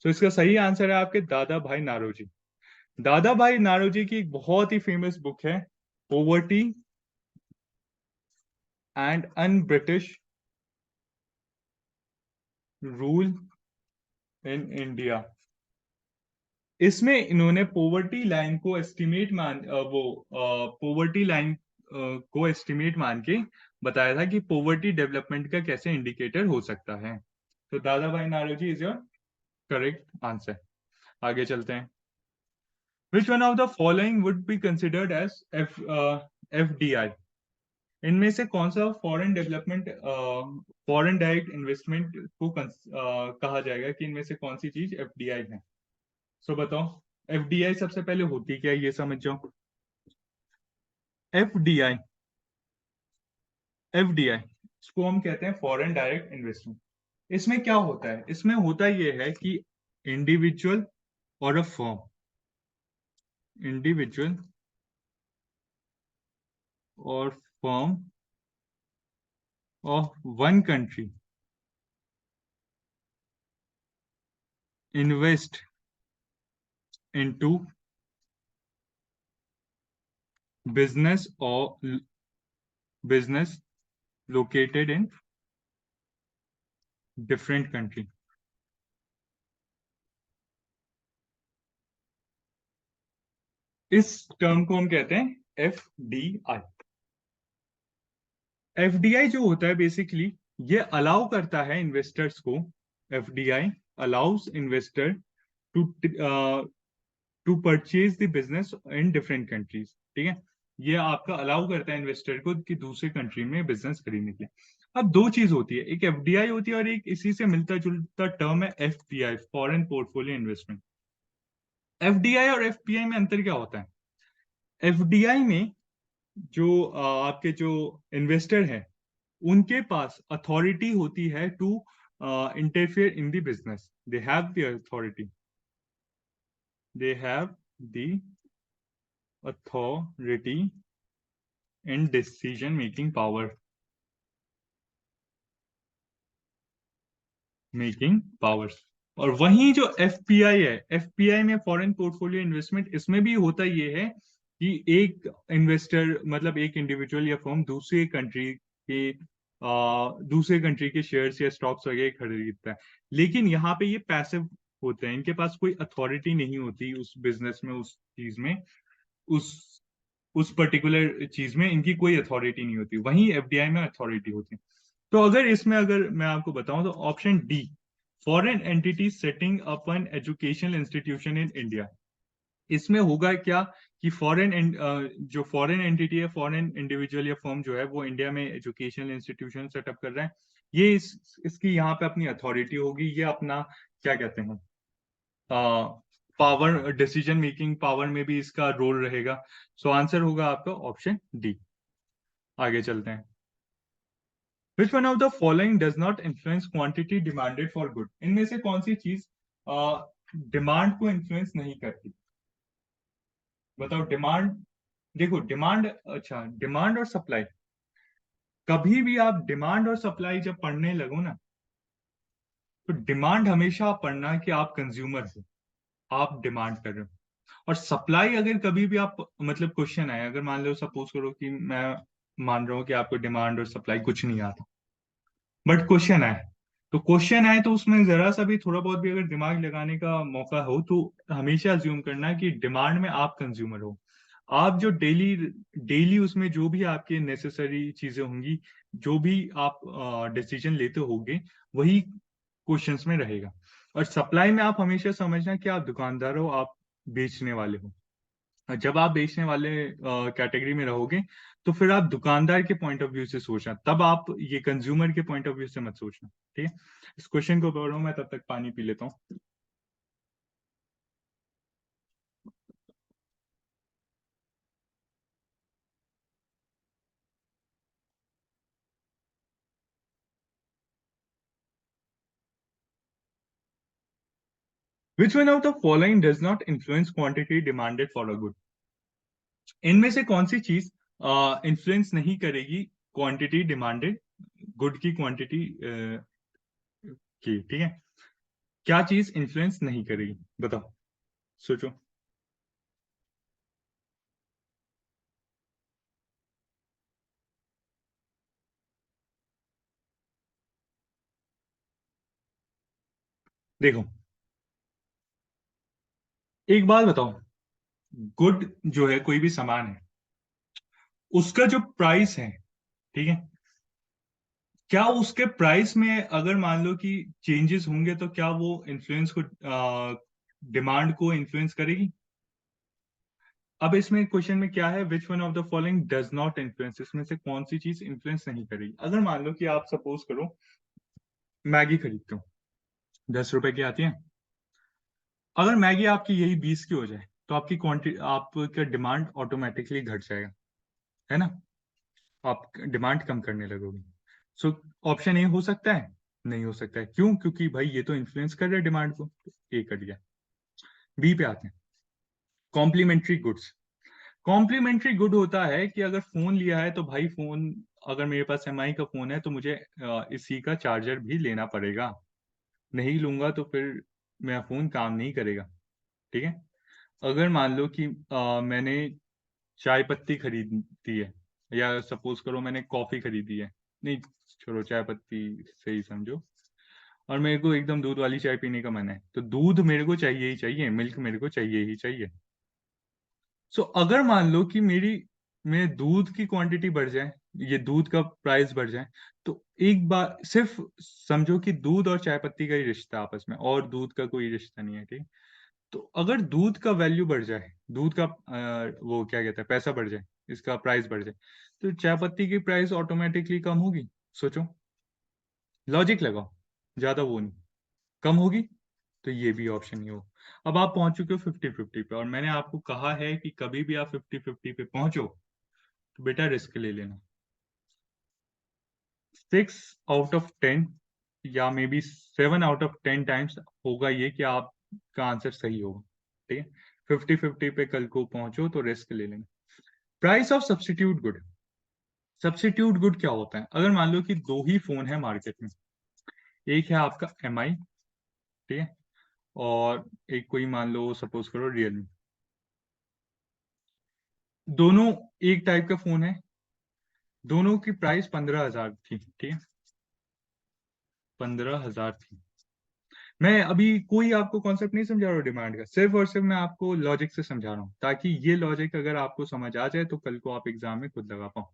तो इसका सही आंसर है आपके दादा भाई नारोजी। दादा भाई नारोजी की एक बहुत ही फेमस बुक है, poverty and un British rule in India. इसमें इन्होंने पोवर्टी लाइन को एस्टिमेट पोवर्टी लाइन को एस्टिमेट मान के बताया था कि पोवर्टी डेवलपमेंट का कैसे इंडिकेटर हो सकता है। तो Dadabhai Naoroji is your correct answer. आगे चलते हैं। Which one of the following would be considered as FDI? इनमें से कौन सा foreign development foreign direct investment को कहा जाएगा कि इनमें से कौन सी चीज एफडीआई है? सो बताओ, एफडीआई सबसे पहले होती क्या है ये समझ जाओ। एफडीआई, एफडीआई इसको हम कहते हैं फॉरेन डायरेक्ट इन्वेस्टमेंट। इसमें क्या होता है? इसमें होता ये है कि इंडिविजुअल और अ फर्म, इंडिविजुअल और firm of one country invest into business और business located in different country. इस टर्म को हम कहते हैं एफडीआई। एफडीआई जो होता है बेसिकली, ये अलाउ करता है इन्वेस्टर्स को। FDI allows investor to to purchase the business in different countries. ठीक है, ये आपका अलाउ करता है इन्वेस्टर को कि दूसरे कंट्री में बिजनेस खरीदने के लिए। अब दो चीज होती है, एक एफडीआई होती है और एक इसी से मिलता जुलता टर्म है FPI, foreign portfolio investment. FDI और एफपीआई में अंतर क्या होता है? एफडीआई में जो आपके जो इन्वेस्टर है, उनके पास अथॉरिटी होती है to interfere in the business. They have the authority, they have the authority in decision making power, making powers. और वहीं जो एफपीआई है, एफपीआई में फॉरेन पोर्टफोलियो इन्वेस्टमेंट, इसमें भी होता ये है कि एक इन्वेस्टर मतलब एक इंडिविजुअल या फर्म दूसरे कंट्री के शेयर्स या स्टॉक्स वगैरह खरीदता है। लेकिन यहाँ पे ये पैसिव होते हैं, इनके पास कोई अथॉरिटी नहीं होती उस बिजनेस में, उस चीज में, उस उस पर्टिकुलर चीज में इनकी कोई अथॉरिटी नहीं होती। वहीं एफडीआई में अथॉरिटी होती है। तो अगर मैं आपको बताऊं तो option D, foreign entity setting up an educational institution in India, इसमें होगा क्या कि जो फॉरेन एंटिटी है, फॉरेन इंडिविजुअल या फर्म जो है, वो इंडिया में एजुकेशनल इंस्टीट्यूशन सेटअप कर रहा है। ये इसकी यहाँ पे अपनी अथॉरिटी होगी, ये अपना क्या कहते हैं, पावर, डिसीजन मेकिंग पावर में भी इसका रोल रहेगा। सो आंसर होगा आपका ऑप्शन डी। आगे चलते हैं। Which one of the following does not influence quantity demanded for good? इनमें से कौन सी चीज डिमांड को इन्फ्लुएंस नहीं करती? बताओ। डिमांड, देखो डिमांड, अच्छा डिमांड और सप्लाई, कभी भी आप डिमांड और सप्लाई जब पढ़ने लगो ना, तो डिमांड हमेशा आप पढ़ना कि आप कंज्यूमर हो, आप डिमांड कर रहे हो। और सप्लाई अगर कभी भी आप मतलब क्वेश्चन आए, अगर मान लो सपोज करो कि मैं मान रहा हूँ कि आपको डिमांड और सप्लाई कुछ नहीं आता, बट क्वेश्चन आए तो उसमें जरा सा भी थोड़ा बहुत भी अगर दिमाग लगाने का मौका हो, तो हमेशा अज्यूम करना कि डिमांड में आप कंज्यूमर हो। आप जो डेली डेली उसमें जो भी आपके नेसेसरी चीजें होंगी, जो भी आप डिसीजन लेते होगे, वही क्वेश्चंस में रहेगा। और सप्लाई में आप हमेशा समझना कि आप दुकानदार हो, आप बेचने वाले हो। जब आप बेचने वाले कैटेगरी में रहोगे, तो फिर आप दुकानदार के पॉइंट ऑफ व्यू से सोचना, तब आप ये कंज्यूमर के पॉइंट ऑफ व्यू से मत सोचना। ठीक है, इस क्वेश्चन को पढ़ो, मैं तब तक पानी पी लेता हूँ। विच one of the following does not influence quantity demanded for a good? इनमें से कौन सी चीज इन्फ्लुएंस नहीं करेगी क्वांटिटी डिमांडेड, गुड की क्वांटिटी की? ठीक है, क्या चीज इन्फ्लुएंस नहीं करेगी, बताओ, सोचो। देखो, एक बात बताओ, गुड जो है, कोई भी सामान है, उसका जो प्राइस है, ठीक है, क्या उसके प्राइस में अगर मान लो कि चेंजेस होंगे, तो क्या वो इन्फ्लुएंस को डिमांड को इन्फ्लुएंस करेगी? अब इसमें क्वेश्चन में क्या है, which one of the following does not influence, इसमें से कौन सी चीज इन्फ्लुएंस नहीं करेगी? अगर मान लो कि आप सपोज करो मैगी खरीदते हो, 10 रुपए की आती है। अगर मैगी आपकी यही 20 की हो जाए, तो आपकी क्वांटिटी, आपका डिमांड ऑटोमेटिकली घट जाएगा, है ना? आप डिमांड कम करने लगोगे। सो ऑप्शन ए हो सकता है? नहीं हो सकता है। क्यों? क्योंकि भाई ये तो इन्फ्लुएंस कर रहा है डिमांड को। ए कट गया। बी पे आते हैं, कॉम्प्लीमेंट्री गुड्स। कॉम्प्लीमेंट्री गुड होता है कि अगर फोन लिया है, तो भाई फोन, अगर मेरे पास एमआई का फोन है, तो मुझे इसी का चार्जर भी लेना पड़ेगा। नहीं लूंगा तो फिर मेरा फोन काम नहीं करेगा। ठीक है, अगर मान लो कि मैंने चाय पत्ती खरीदी है, या सपोज करो मैंने कॉफी खरीदी है, नहीं छोड़ो, चाय पत्ती सही समझो, और मेरे को एकदम दूध वाली चाय पीने का मन है, तो दूध मेरे को चाहिए ही चाहिए, मिल्क मेरे को चाहिए ही चाहिए। सो अगर मान लो कि मेरे दूध की क्वांटिटी बढ़ जाए, ये दूध का प्राइस बढ़ जाए, तो एक बार सिर्फ समझो कि दूध और चाय पत्ती का ही रिश्ता है आपस में, और दूध का कोई रिश्ता नहीं है, ठीक। तो अगर दूध का वैल्यू बढ़ जाए, दूध का वो क्या कहते हैं, पैसा बढ़ जाए, इसका प्राइस बढ़ जाए, तो चाय पत्ती की प्राइस ऑटोमेटिकली कम होगी। सोचो, लॉजिक लगाओ, ज्यादा वो नहीं, कम होगी। तो ये भी ऑप्शन ही हो। अब आप पहुंच चुके हो 50-50 पे, और मैंने आपको कहा है कि कभी भी आप 50-50 पे पहुंचो तो बेटा रिस्क ले लेना। 6 आउट ऑफ 10 या may be 7 out of 10 times होगा ये कि आपका आंसर सही होगा, ठीक है। 50-50 पे कल को पहुंचो तो रिस्क ले लेना। Price of substitute good. Substitute good क्या होता है? अगर मान लो कि दो ही फोन है मार्केट में, एक है आपका MI, ठीक है, और एक कोई मान लो सपोज करो रियलमी। दोनों एक टाइप का फोन है, दोनों की प्राइस 15,000 थी, ठीक है, 15,000 थी। मैं अभी कोई आपको कॉन्सेप्ट नहीं समझा रहा हूँ डिमांड का, सिर्फ और सिर्फ मैं आपको लॉजिक से समझा रहा हूँ, ताकि ये लॉजिक अगर आपको समझ आ जाए तो कल को आप एग्जाम में खुद लगा पाओ।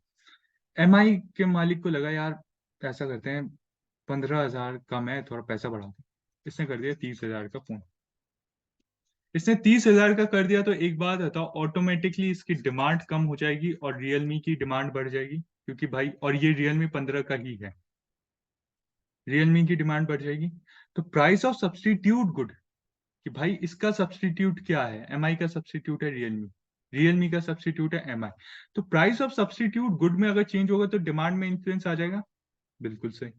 MI के मालिक को लगा यार ऐसा करते हैं, 15,000 कम है, थोड़ा पैसा बढ़ा दो, इसने कर दिया 30,000 का फोन। इसने 30,000 का कर दिया, तो एक बात बताओ, ऑटोमेटिकली इसकी डिमांड कम हो जाएगी और रियलमी की डिमांड बढ़ जाएगी, क्योंकि भाई, और ये रियलमी 15 का ही है, रियलमी की डिमांड बढ़ जाएगी। तो प्राइस ऑफ सब्सटीट्यूट गुड, कि भाई इसका सब्सटीट्यूट क्या है, MI का सब्सटीट्यूट है रियलमी, रियलमी का सब्सटीट्यूट है MI। तो प्राइस ऑफ सब्सटीट्यूट गुड में अगर चेंज होगा तो डिमांड में इंफ्लुएंस आ जाएगा। बिल्कुल सही।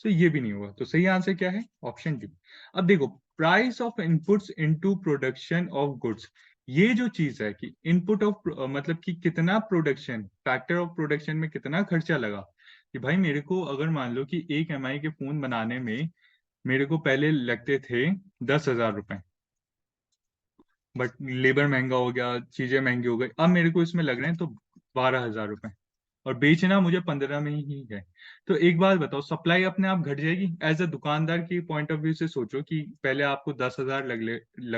तो ये भी नहीं होगा, तो सही आंसर क्या है? Option D. अब देखो, price of inputs into production of goods, ये जो चीज है कि इनपुट ऑफ मतलब कि कितना प्रोडक्शन, फैक्टर ऑफ प्रोडक्शन में कितना खर्चा लगा, कि भाई मेरे को अगर मान लो कि एक MI के फोन बनाने में मेरे को पहले लगते थे 10,000 रुपए, बट लेबर महंगा हो गया, चीजें महंगी हो गई, अब मेरे को इसमें लग रहे हैं तो 12,000 रुपए, और बेचना मुझे 15 में ही है। तो एक बात बताओ, सप्लाई अपने आप घट जाएगी? एज अ दुकानदार की पॉइंट ऑफ व्यू से सोचो कि पहले आपको 10,000 लग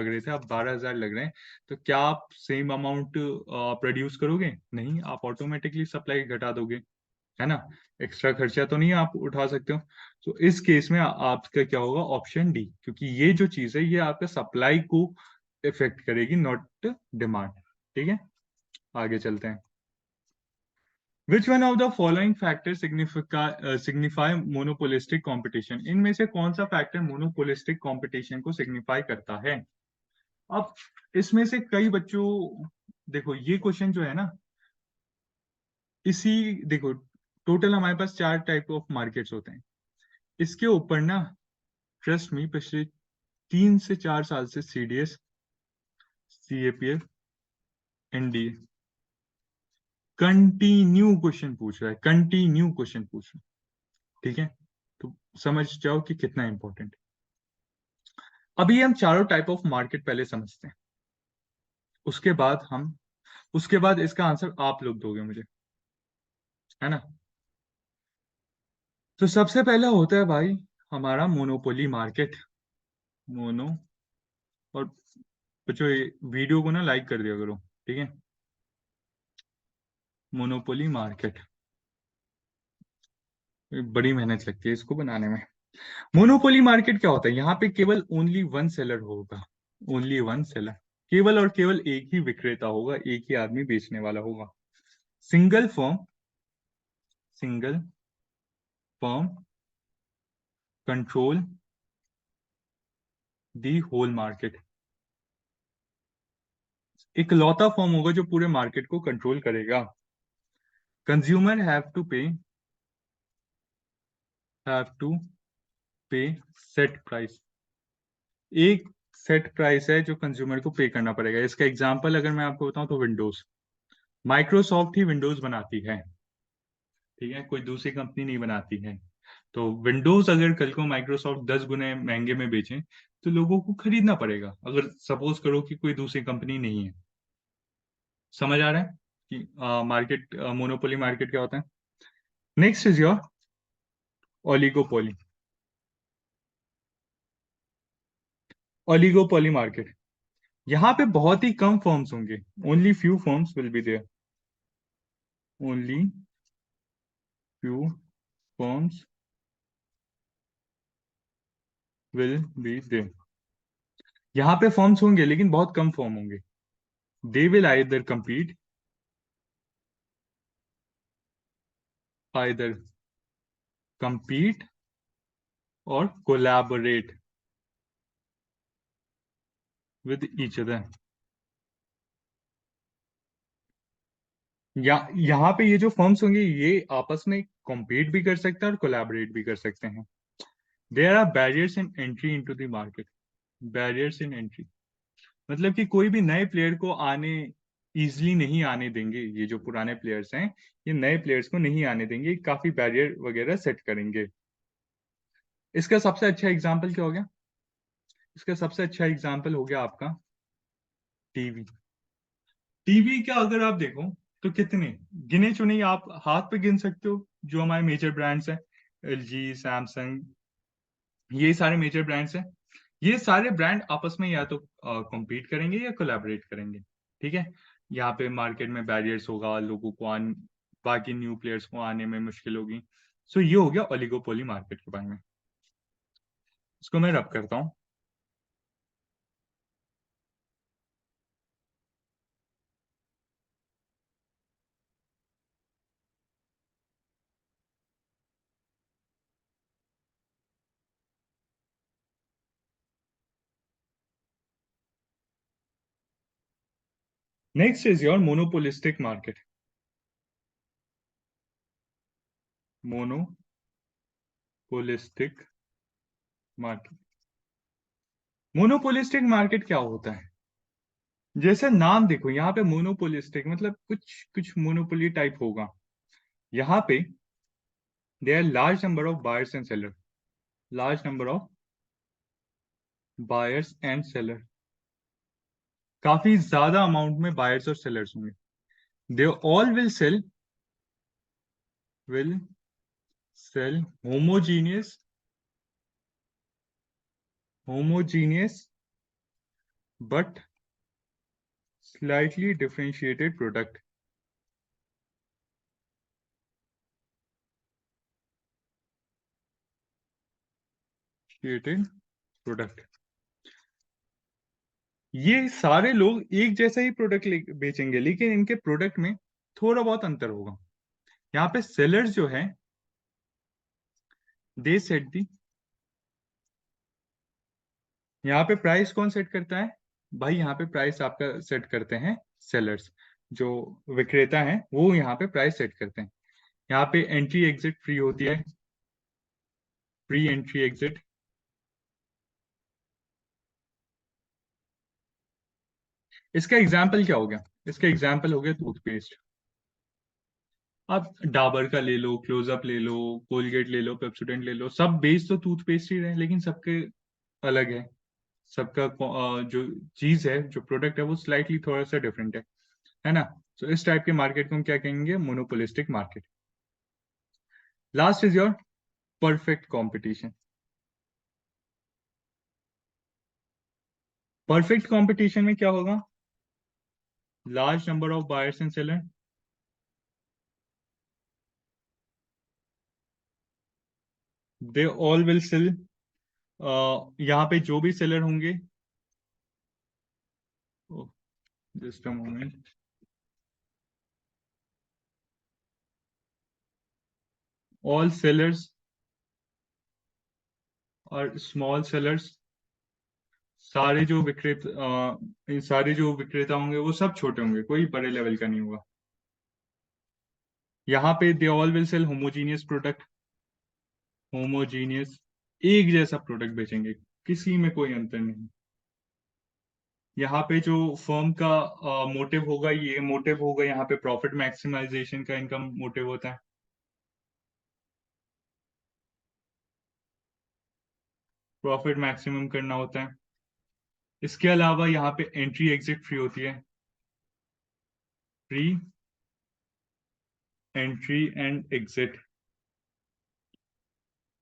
रहे थे, अब 12,000 लग रहे हैं, तो क्या आप सेम अमाउंट प्रोड्यूस करोगे? नहीं, आप ऑटोमेटिकली सप्लाई घटा दोगे, है ना। एक्स्ट्रा खर्चा तो नहीं आप उठा सकते हो। तो इस केस में आपका क्या होगा? ऑप्शन डी, क्योंकि ये जो चीज है ये आपका सप्लाई को इफेक्ट करेगी, नॉट डिमांड, ठीक है। आगे चलते हैं। Which one of the following factor signify monopolistic competition, इनमें से कौन सा फैक्टर मोनोपोलिस्टिक कंपटीशन को सिग्निफाई करता है? अब इसमें से कई बच्चों, देखो ये क्वेश्चन जो है ना, इसी, देखो टोटल हमारे पास 4 टाइप ऑफ मार्केट्स होते हैं, इसके ऊपर ना, ट्रस्ट मी, पिछले 3 से 4 साल से CDS, CAPF, NDA continue question पूछ रहा है, कंटिन्यू क्वेश्चन पूछ रहा है, ठीक है। तो समझ जाओ कि कितना इंपॉर्टेंट। अभी हम चारों टाइप ऑफ मार्केट पहले समझते हैं, उसके बाद उसके बाद इसका आंसर आप लोग दोगे मुझे, है ना। तो सबसे पहला होता है भाई हमारा मोनोपोली मार्केट। मोनो, और बच्चों ये वीडियो को ना लाइक कर दिया करो, ठीक है। मोनोपोली मार्केट, बड़ी मेहनत लगती है इसको बनाने में। मोनोपोली मार्केट क्या होता है? यहाँ पे केवल ओनली वन सेलर होगा, ओनली वन सेलर, केवल और केवल एक ही विक्रेता होगा, एक ही आदमी बेचने वाला होगा। Single firm, single firm control the whole market, इकलौता फर्म होगा जो पूरे मार्केट को कंट्रोल करेगा। Consumer have to pay set price, एक सेट प्राइस है जो कंज्यूमर को पे करना पड़ेगा। इसका एग्जांपल अगर मैं आपको बताऊं तो विंडोज, माइक्रोसॉफ्ट ही विंडोज बनाती है, ठीक है, कोई दूसरी कंपनी नहीं बनाती है। तो विंडोज अगर कल को माइक्रोसॉफ्ट 10 गुने महंगे में बेचे तो लोगों को खरीदना पड़ेगा, अगर सपोज करो कि कोई दूसरी कंपनी नहीं है। समझ आ रहा है कि मार्केट, मोनोपोली मार्केट क्या होता है? Next is your oligopoly. Oligopoly market, यहाँ पे बहुत ही कम फर्म्स होंगे, only few firms will be there, only few firms will be there. यहाँ पे फर्म्स होंगे लेकिन बहुत कम फर्म होंगे। They will either compete or collaborate with each other। यहाँ पे ये जो फर्म्स होंगे ये आपस में compete भी कर सकते हैं और collaborate भी कर सकते हैं। There are barriers in entry into the market। Barriers in entry मतलब कि कोई भी नए प्लेयर को आने इजिली नहीं आने देंगे, ये जो पुराने प्लेयर्स हैं ये नए प्लेयर्स को नहीं आने देंगे, काफी बैरियर वगैरह सेट करेंगे। इसका सबसे अच्छा एग्जाम्पल क्या हो गया? इसका सबसे अच्छा एग्जाम्पल हो गया आपका टीवी। टीवी क्या अगर आप देखो तो कितने गिने चुने ही आप हाथ पे गिन सकते हो जो हमारे मेजर ब्रांड्स हैं, एलजी, सैमसंग, ये सारे मेजर ब्रांड्स हैं। ये सारे ब्रांड आपस में या तो कॉम्पीट करेंगे या कोलैबोरेट करेंगे। ठीक है, यहाँ पे मार्केट में बैरियर्स होगा, लोगों को बाकी न्यू प्लेयर्स को आने में मुश्किल होगी। सो ये हो गया ओलिगोपोली मार्केट के बारे में। इसको मैं रब करता हूँ। Next is your monopolistic market. Monopolistic market, monopolistic market क्या होता है? जैसे नाम देखो, यहाँ पे मोनोपोलिस्टिक मतलब कुछ कुछ मोनोपोली टाइप होगा। यहाँ पे there are large number of buyers and seller, large number of buyers and seller, काफी ज्यादा अमाउंट में बायर्स और सेलर्स होंगे। They all will sell homogeneous but slightly differentiated product, product. ये सारे लोग एक जैसा ही प्रोडक्ट बेचेंगे लेकिन इनके प्रोडक्ट में थोड़ा बहुत अंतर होगा। यहाँ पे सेलर्स जो है दे सेट दी, यहाँ पे प्राइस कौन सेट करता है? भाई यहाँ पे प्राइस आपका सेट करते हैं सेलर्स, जो विक्रेता हैं वो यहाँ पे प्राइस सेट करते हैं। यहाँ पे एंट्री एग्जिट फ्री होती है, फ्री एंट्री एग्जिट। इसका एग्जाम्पल क्या हो गया? इसका एग्जाम्पल हो गया टूथपेस्ट। आप डाबर का ले लो, क्लोजअप ले लो, कोलगेट ले लो, पेप्सोडेंट ले लो, सब बेस तो टूथपेस्ट ही रहे लेकिन सबके अलग है। सबका जो चीज है, जो प्रोडक्ट है वो स्लाइटली थोड़ा सा डिफरेंट है ना? तो इस टाइप के मार्केट को हम क्या कहेंगे? Monopolistic market. Last is your perfect competition. Perfect competition में क्या होगा? Large number of buyers and seller, they all will sell, यहाँ पे जो भी सेलर होंगे, just a moment, all sellers और स्मॉल सेलर्स, सारे जो विक्रेता होंगे वो सब छोटे होंगे, कोई बड़े लेवल का नहीं होगा। यहाँ पे they all will sell homogeneous product, homogeneous एक जैसा प्रोडक्ट बेचेंगे, किसी में कोई अंतर नहीं। यहाँ पे जो फर्म का मोटिव होगा, ये मोटिव होगा यहाँ पे प्रॉफिट मैक्सिमाइजेशन का, इनका मोटिव होता है प्रॉफिट मैक्सिमम करना होता है। इसके अलावा यहाँ पे एंट्री एग्जिट फ्री होती है, फ्री एंट्री एंड एग्जिट।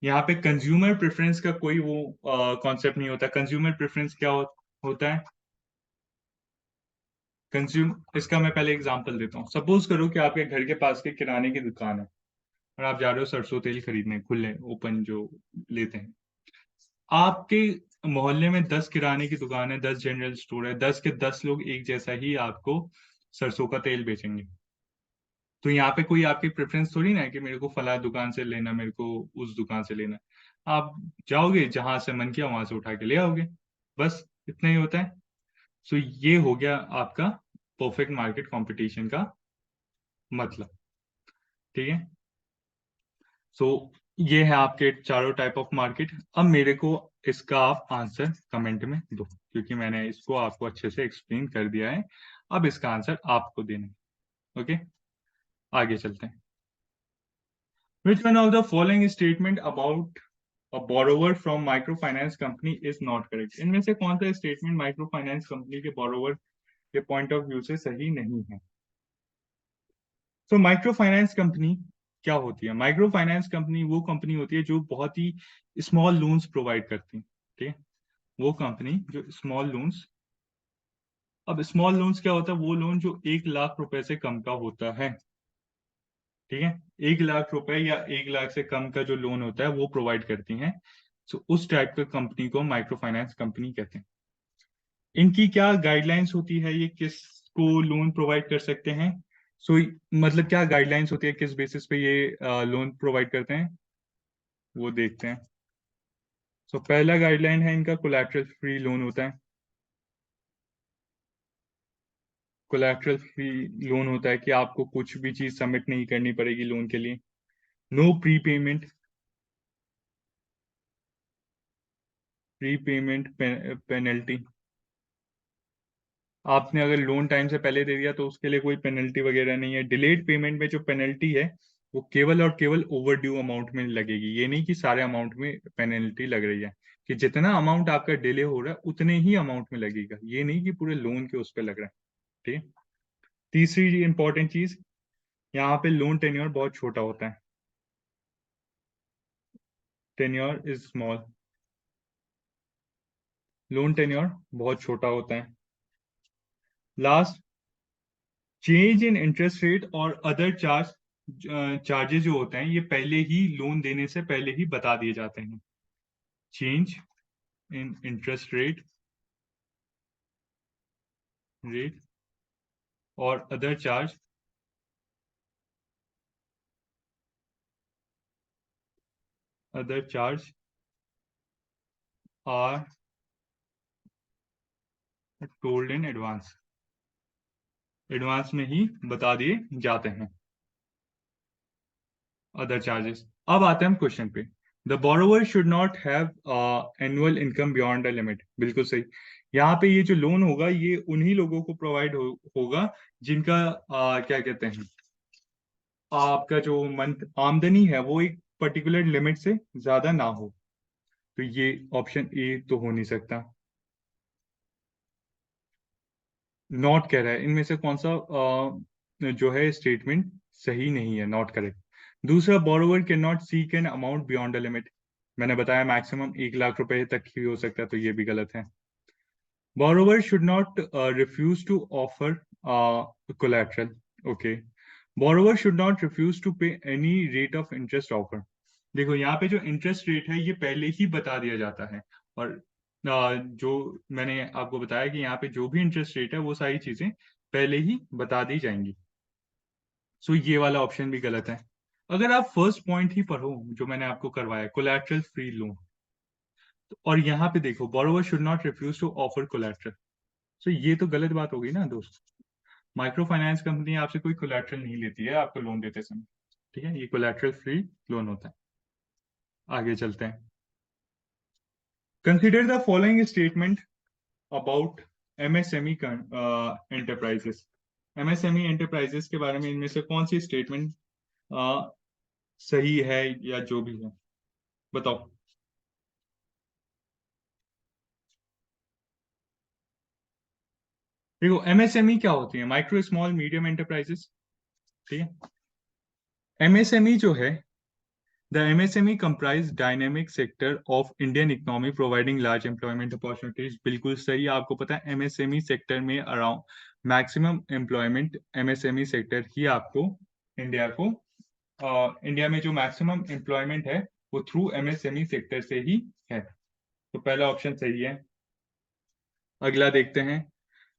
यहाँ पे कंज्यूमर प्रेफरेंस का कोई वो कॉन्सेप्ट नहीं होता। कंज्यूमर प्रेफरेंस क्या होता है? इसका मैं पहले एग्जांपल देता हूँ। सपोज करो कि आपके घर के पास के किराने की दुकान है और आप जा रहे हो सरसों तेल खरीदने, खुले ओपन जो लेते हैं। आपके मोहल्ले में 10 किराने की दुकान है, 10 जनरल स्टोर है, 10 के 10 लोग एक जैसा ही आपको सरसों का तेल बेचेंगे। तो यहाँ पे कोई आपकी प्रेफरेंस थोड़ी ना है कि मेरे को फला दुकान से लेना, मेरे को उस दुकान से लेना। आप जाओगे जहां से मन किया वहां से उठा के ले आओगे, बस इतना ही होता है। सो ये हो गया आपका परफेक्ट मार्केट कंपटीशन का मतलब। ठीक है। सो ये है आपके चारों टाइप ऑफ मार्केट। अब मेरे को इसका आप आंसर कमेंट में दो, क्योंकि मैंने इसको आपको अच्छे से एक्सप्लेन कर दिया है। अब इसका आंसर आपको देना है। ओके, आगे चलते हैं। Which one of the following statement about a borrower from microfinance company is not correct? इनमें से कौन सा स्टेटमेंट माइक्रो फाइनेंस कंपनी के बोरोवर के पॉइंट ऑफ व्यू से सही नहीं है? तो माइक्रो फाइनेंस कंपनी क्या होती है? माइक्रो फाइनेंस कंपनी वो कंपनी होती है जो बहुत ही स्मॉल लोन्स प्रोवाइड करती है। ठीक है, वो कंपनी जो स्मॉल लोन्स। अब स्मॉल लोन्स क्या होता है? वो लोन जो 1 लाख रुपए से कम का होता है। ठीक है, 1 लाख रुपए या 1 लाख से कम का जो लोन होता है वो प्रोवाइड करती हैं। सो उस टाइप का कंपनी को माइक्रो फाइनेंस कंपनी कहते हैं। इनकी क्या गाइडलाइंस होती है, ये किसको लोन प्रोवाइड कर सकते हैं? सो मतलब क्या गाइडलाइंस होती है, किस बेसिस पे ये लोन प्रोवाइड करते हैं, वो देखते हैं। सो पहला गाइडलाइन है इनका कोलैटरल फ्री लोन होता है। कोलैटरल फ्री लोन होता है कि आपको कुछ भी चीज सबमिट नहीं करनी पड़ेगी लोन के लिए। No prepayment, prepayment penalty. आपने अगर लोन टाइम से पहले दे दिया तो उसके लिए कोई पेनल्टी वगैरह नहीं है। डिलेड पेमेंट में जो पेनल्टी है वो केवल और केवल ओवर ड्यू अमाउंट में लगेगी। ये नहीं कि सारे अमाउंट में पेनल्टी लग रही है, कि जितना अमाउंट आपका डिले हो रहा है उतने ही अमाउंट में लगेगा। ये नहीं कि पूरे लोन के उस पर लग रहा है। ठीक है। तीसरी इंपॉर्टेंट चीज, यहाँ पे लोन टेन्योर बहुत छोटा होता है। Tenure is small, loan tenure बहुत छोटा होता है। Last, change in interest rate और अदर चार्जेस जो होते हैं ये पहले ही लोन देने से पहले ही बता दिए जाते हैं। चेंज इन इंटरेस्ट रेट और other charge are told in advance. Advance में ही बता दिए जाते हैं अदर चार्जेस। अब आते हैं हम क्वेश्चन पे। The borrower should not have annual income beyond the limit. बिल्कुल सही। यहाँ पे ये जो लोन होगा ये उन्हीं लोगों को प्रोवाइड होगा जिनका क्या कहते हैं, आपका जो मंथ आमदनी है वो एक पर्टिकुलर लिमिट से ज्यादा ना हो। तो ये ऑप्शन ए तो हो नहीं सकता। नॉट कह रहा है, इनमें से कौन सा जो है स्टेटमेंट सही नहीं है, नॉट करेक्ट। दूसरा, borrower can not seek an amount beyond the limit. मैंने बताया मैक्सिमम 1 लाख रुपए तक ही हो सकता है, तो ये भी गलत है। Borrower should not refuse to offer collateral. Okay. Borrower should not refuse to pay any rate of interest offer. देखो यहाँ पे जो इंटरेस्ट रेट है ये पहले ही बता दिया जाता है। और जो मैंने आपको बताया कि यहाँ पे जो भी इंटरेस्ट रेट है वो सारी चीजें पहले ही बता दी जाएंगी। सो ये वाला ऑप्शन भी गलत है। अगर आप फर्स्ट पॉइंट ही पढ़ो जो मैंने आपको करवाया, कोलैटरल फ्री लोन, और यहाँ पे देखो borrower should not refuse to offer collateral. So ये तो गलत बात होगी ना दोस्त। माइक्रो फाइनेंस कंपनी आपसे कोई कोलैटरल नहीं लेती है आपको लोन देते समय। ठीक है, ये कोलैटरल फ्री लोन होता है। आगे चलते हैं। Consider the following statement about MSME enterprises. MSME enterprises के बारे में इनमें से कौन सी स्टेटमेंट सही है या जो भी है, बताओ। देखो एमएसएमई क्या होती है? Micro small medium enterprises. ठीक है। एमएसएमई जो है The MSME comprise dynamic sector of Indian economy providing large employment opportunities. बिल्कुल सही, आपको पता है MSME सेक्टर में around maximum employment MSME sector ही आपको इंडिया में जो मैक्सिमम एम्प्लॉयमेंट है वो थ्रू MSME सेक्टर से ही है। तो पहला ऑप्शन सही है। अगला देखते हैं।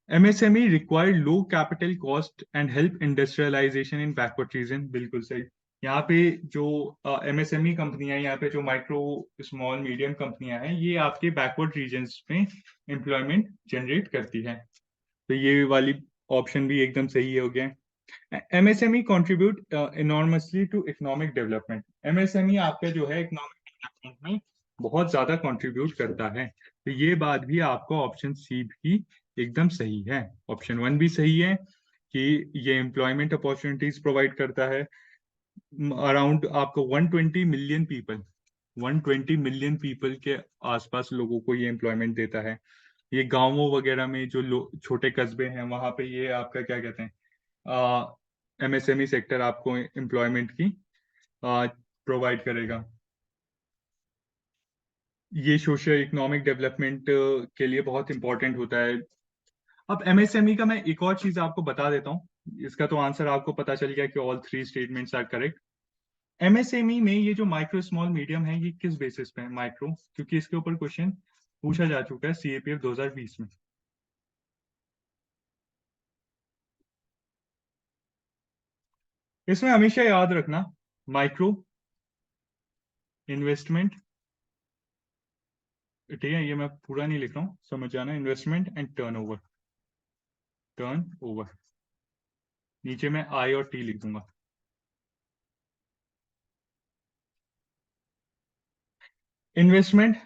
MSME require low capital cost and help industrialization in backward region. बिल्कुल सही। यहाँ पे जो MSME कंपनियां, यहाँ पे जो माइक्रो स्मॉल मीडियम कंपनियां हैं, ये आपके बैकवर्ड रीजन्स में एम्प्लॉयमेंट जनरेट करती है। तो ये वाली ऑप्शन भी एकदम सही हो गया। MSME contribute enormously to economic development. MSME आपका जो है इकोनॉमिक डेवलपमेंट में बहुत ज्यादा कंट्रीब्यूट करता है। तो ये बात भी आपको ऑप्शन सी भी एकदम सही है। ऑप्शन 1 भी सही है कि ये एम्प्लॉयमेंट अपॉर्चुनिटीज प्रोवाइड करता है। अराउंड आपको 120 मिलियन पीपल के आसपास लोगों को ये एम्प्लॉयमेंट देता है। ये गांवों वगैरह में जो छोटे कस्बे हैं वहां पे ये आपका क्या कहते हैं MSME सेक्टर आपको एम्प्लॉयमेंट की प्रोवाइड करेगा। ये सोशल इकोनॉमिक डेवलपमेंट के लिए बहुत इंपॉर्टेंट होता है। अब MSME का मैं एक और चीज आपको बता देता हूँ। इसका तो आंसर आपको पता चल गया कि all 3 statements are correct. MSME में ये जो माइक्रो स्मॉल मीडियम है, ये किस बेसिस पे है माइक्रो? क्योंकि इसके ऊपर क्वेश्चन पूछा जा चुका है CAPF 2020 में। इसमें हमेशा याद रखना माइक्रो इन्वेस्टमेंट, ठीक है, ये मैं पूरा नहीं लिख रहा हूँ, समझ जाना। इन्वेस्टमेंट एंड टर्न ओवर, नीचे मैं I और T लिख दूंगा। Investment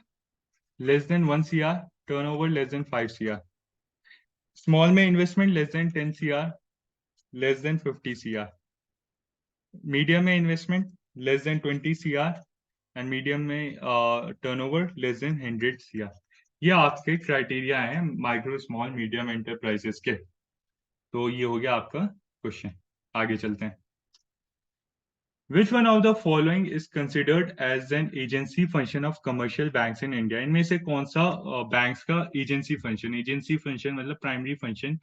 less than 1 CR, turnover less than 5 CR। Small में investment less than 10 CR, less than 50 CR। Medium में investment less than 20 CR and medium में टर्नओवर लेस देन 100 CR। ये आपके क्राइटेरिया हैं माइक्रो स्मॉल मीडियम एंटरप्राइजेस के। तो ये हो गया आपका क्वेश्चन। आगे चलते हैं। Which one of the following is considered as an agency function of commercial banks in India? इनमें से कौन सा बैंक्स का एजेंसी फंक्शन मतलब प्राइमरी फंक्शन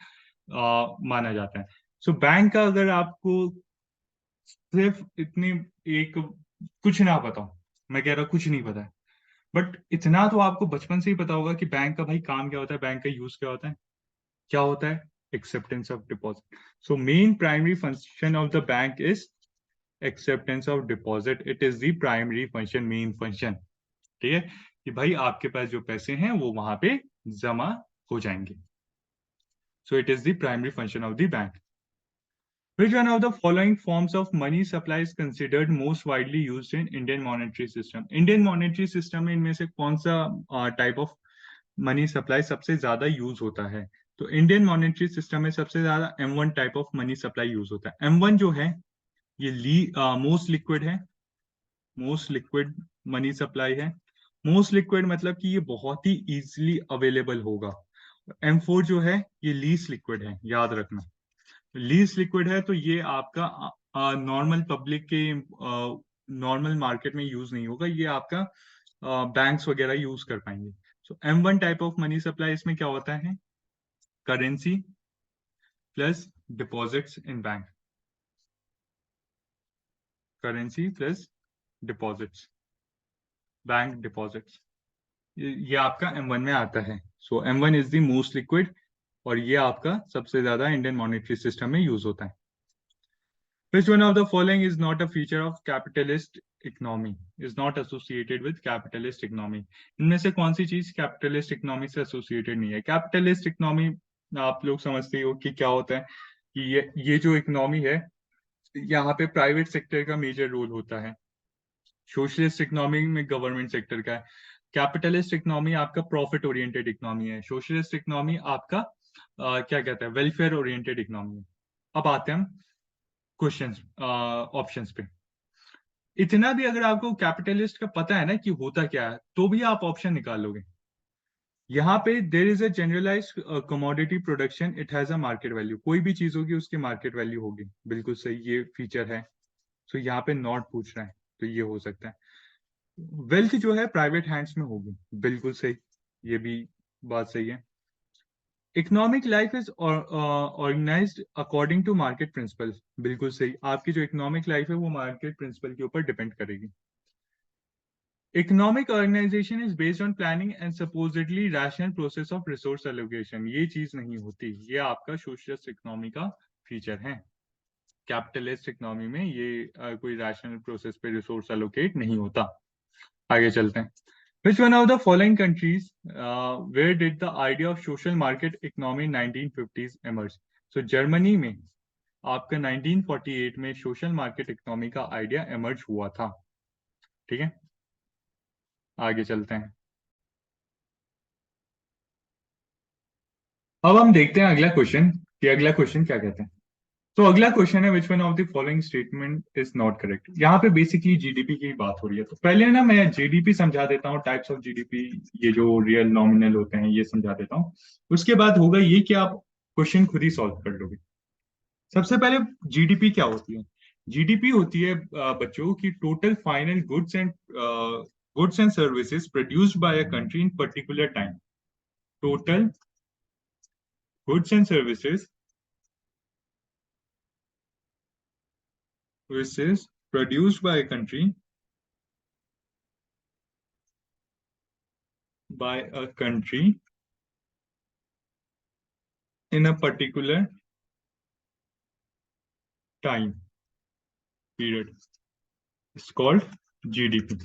माना जाता है? सो बैंक का अगर आपको सिर्फ इतनी एक कुछ ना पता हो, मैं कह रहा कुछ नहीं पता है, बट इतना तो आपको बचपन से ही पता होगा कि बैंक का भाई काम क्या होता है, बैंक का यूज क्या होता है। क्या होता है? Acceptance of deposit. So main primary function of the bank is acceptance of deposit. It is the primary function, main function. ठीक है, कि भाई आपके पास जो पैसे हैं वो वहां पे जमा हो जाएंगे। So it is the primary function of the bank. Which one of the following forms of money supply is considered most widely used in Indian monetary system? Indian monetary system में इनमें से कौन सा टाइप ऑफ मनी सप्लाई सबसे ज्यादा use होता है? तो इंडियन मॉनेटरी सिस्टम में सबसे ज्यादा M1 type of money supply use होता है। M1 जो है ये मोस्ट लिक्विड है, मोस्ट लिक्विड मनी सप्लाई है। मोस्ट लिक्विड मतलब कि ये बहुत ही इजीली अवेलेबल होगा। M4 जो है ये लीस्ट लिक्विड है, याद रखना। लीस्ट लिक्विड है तो ये आपका नॉर्मल पब्लिक के नॉर्मल मार्केट में यूज नहीं होगा, ये आपका बैंक्स वगैरह यूज कर पाएंगे। सो M1 type of money supply इसमें क्या होता है? Currency plus deposits in bank, currency plus deposits, bank deposits, ये आपका M1 में आता है। सो M1 is the most liquid और ये आपका सबसे ज्यादा इंडियन मॉनेटरी सिस्टम में यूज होता है। Which one of the following is not a feature of capitalist economy? Is not associated with capitalist economy? इनमें से कौन सी चीज कैपिटलिस्ट इकोनॉमी से एसोसिएटेड नहीं है? कैपिटलिस्ट इकोनॉमी आप लोग समझते हो कि क्या होता है कि ये जो इकोनॉमी है यहाँ पे प्राइवेट सेक्टर का मेजर रोल होता है। सोशलिस्ट इकोनॉमी में गवर्नमेंट सेक्टर का है। कैपिटलिस्ट इकोनॉमी आपका प्रॉफिट ओरिएंटेड इकोनॉमी है। सोशलिस्ट इकोनॉमी आपका क्या कहता है, वेलफेयर ओरिएंटेड इकोनॉमी है। अब आते हैं हम क्वेश्चंस ऑप्शंस पे। इतना भी अगर आपको कैपिटलिस्ट का पता है ना कि होता क्या है, तो भी आप ऑप्शन निकाल लोगे। यहाँ पे there is a generalize commodity production, it has a market value. कोई भी चीज होगी उसकी मार्केट वैल्यू होगी, बिल्कुल सही, ये फीचर है। सो यहाँ पे नॉट पूछ रहा है तो ये हो सकता है। वेल्थ जो है प्राइवेट हैंड्स में होगी, बिल्कुल सही, ये भी बात सही है। Economic life is organized according to market principle, बिल्कुल सही, आपकी जो इकोनॉमिक लाइफ है वो मार्केट प्रिंसिपल के ऊपर डिपेंड करेगी। Economic organization is based on planning and supposedly rational process of resource allocation, ये चीज नहीं होती, ये आपका सोशलिस्ट इकोनॉमी का फीचर है। कैपिटलिस्ट इकोनॉमी में ये कोई रैशनल प्रोसेस पे रिसोर्स एलोकेट नहीं होता। आगे चलते हैं। Which one of the following countries where did the idea of social market economy in 1950s emerge? So Germany में आपका 1948 में सोशल मार्केट इकोनॉमी का आइडिया एमर्ज हुआ था। ठीक है, आगे चलते हैं। अब हम देखते हैं अगला क्वेश्चन कि अगला क्वेश्चन क्या कहते हैं। तो अगला क्वेश्चन है which one of the following statement is not correct. यहाँ पे बेसिकली जीडीपी की बात हो रही है, तो पहले ना मैं जीडीपी समझा देता हूँ, टाइप्स ऑफ जीडीपी, ये जो रियल नॉमिनल होते हैं ये समझा देता हूँ। उसके बाद होगा ये कि आप क्वेश्चन खुद ही सॉल्व कर लोगे। सबसे पहले जीडीपी क्या होती है? जीडीपी होती है बच्चों की total final goods and services produced by a country in particular time. Total goods and services which is produced by a country in a particular time period is called GDP।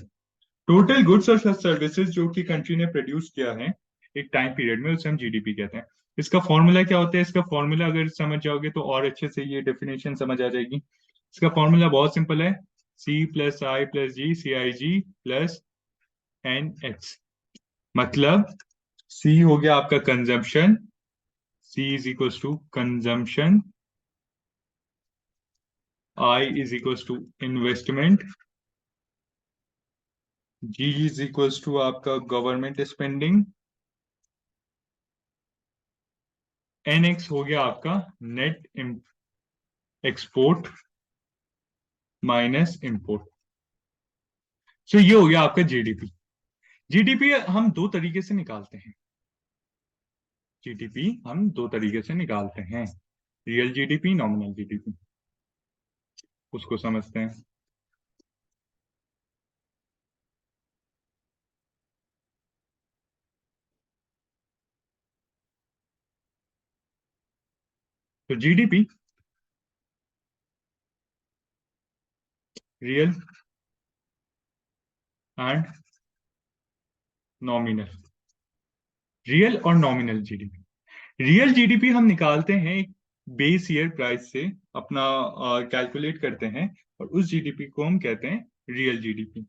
Total goods और services जो कि country ने produce किया है एक time period में, उसे हम जीडीपी कहते हैं। इसका फॉर्मूला क्या होता है? इसका फॉर्मूला अगर समझ जाओगे तो और अच्छे से ये डेफिनेशन समझ आ जाएगी। इसका फॉर्मूला बहुत सिंपल है, C plus I plus G, C I G plus N X. मतलब सी हो गया आपका consumption, C is equals to consumption, I is equals to investment, G is equals to आपका गवर्नमेंट स्पेंडिंग, एन एक्स हो गया आपका net export minus import. So ये हो गया आपका जीडीपी। जीडीपी हम दो तरीके से निकालते हैं, जीडीपी हम दो तरीके से निकालते हैं, रियल जीडीपी, नॉमिनल जीडीपी। उसको समझते हैं। तो GDP real and nominal, real और नॉमिनल जीडीपी। रियल जीडीपी हम निकालते हैं एक बेस ईयर प्राइस से, अपना कैलकुलेट करते हैं, और उस जीडीपी को हम कहते हैं रियल जीडीपी।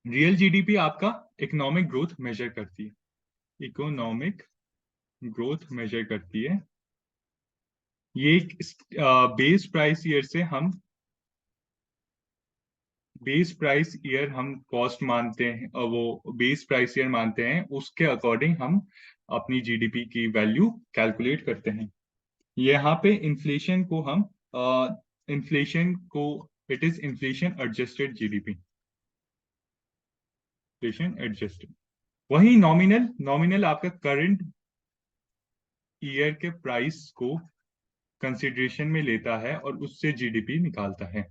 रियल जीडीपी आपका इकोनॉमिक ग्रोथ मेजर करती है, इकोनॉमिक ग्रोथ मेजर करती है। ये बेस प्राइस ईयर से हम, बेस प्राइस ईयर हम कॉस्ट मानते हैं, वो बेस प्राइस ईयर मानते हैं, उसके अकॉर्डिंग हम अपनी जीडीपी की वैल्यू कैलकुलेट करते हैं। यहाँ पे इन्फ्लेशन को हम इन्फ्लेशन को it is inflation adjusted GDP, inflation adjusted. वही नॉमिनल, नॉमिनल आपका करंट ईयर के प्राइस को कंसिडरेशन में लेता है और उससे जीडीपी निकालता है।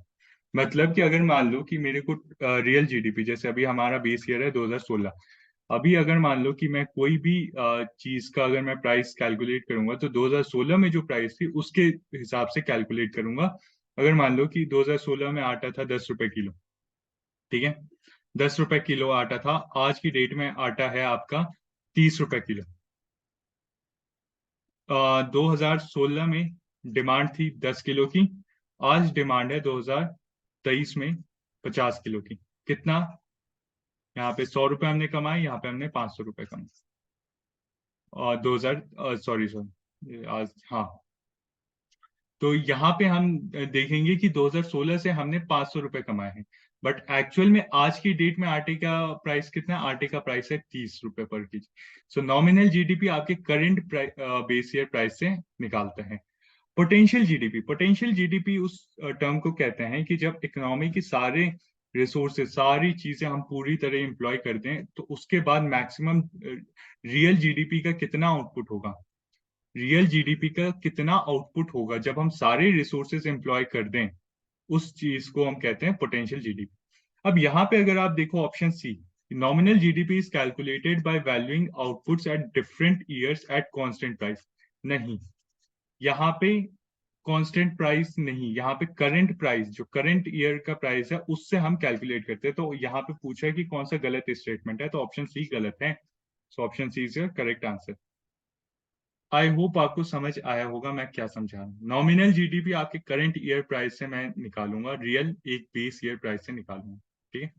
मतलब कि अगर मान लो कि मेरे को रियल जीडीपी, जैसे अभी हमारा बेस ईयर है 2016, अभी अगर मान लो कि मैं कोई भी चीज का अगर मैं प्राइस कैलकुलेट करूंगा तो 2016 में जो प्राइस थी उसके हिसाब से कैलकुलेट करूंगा। अगर मान लो कि 2016 में आटा था 10 रुपए किलो, ठीक है, 10 रुपए किलो आटा था, आज की डेट में आटा है आपका 30 रुपए किलो। 2016 में डिमांड थी 10 किलो की, आज डिमांड है 2023 में 50 किलो की। कितना? यहाँ पे 100 रुपए हमने कमाए, यहाँ पे हमने 500 रुपए कमाए। और 2000 सॉरी सॉरी आज, हाँ, तो यहाँ पे हम देखेंगे कि 2016 से हमने 500 रुपए कमाए हैं, बट एक्चुअल में आज की डेट में आटे का प्राइस कितना है? आटे का प्राइस है 30 रुपए पर केजी। सो नॉमिनल जीडीपी आपके करंट बेस ईयर प्राइस से निकालते हैं। पोटेंशियल जीडीपी उस टर्म को कहते हैं कि जब इकोनॉमी की सारे रिसोर्सेज, सारी चीजें हम पूरी तरह एम्प्लॉय कर दें, तो उसके बाद मैक्सिमम रियल जीडीपी का कितना आउटपुट होगा। रियल जीडीपी का कितना आउटपुट होगा जब हम सारे रिसोर्सेज एम्प्लॉय कर दें, उस चीज को हम कहते हैं पोटेंशियल जीडीपी। अब यहाँ पे अगर आप देखो option C, nominal GDP is calculated by valuing outputs at different years at constant price. नहीं, यहाँ पे कांस्टेंट प्राइस नहीं, यहाँ पे करंट प्राइस, जो करंट ईयर का प्राइस है उससे हम कैलकुलेट करते हैं। तो यहाँ पे पूछा है कि कौन सा गलत स्टेटमेंट है, तो ऑप्शन सी गलत है। So option C is correct answer. I hope आपको समझ आया होगा मैं क्या समझा रहा हूँ। नॉमिनल जीडीपी आपके करंट ईयर प्राइस से मैं निकालूंगा, रियल एक बेस ईयर प्राइस से निकालूंगा। ठीक है।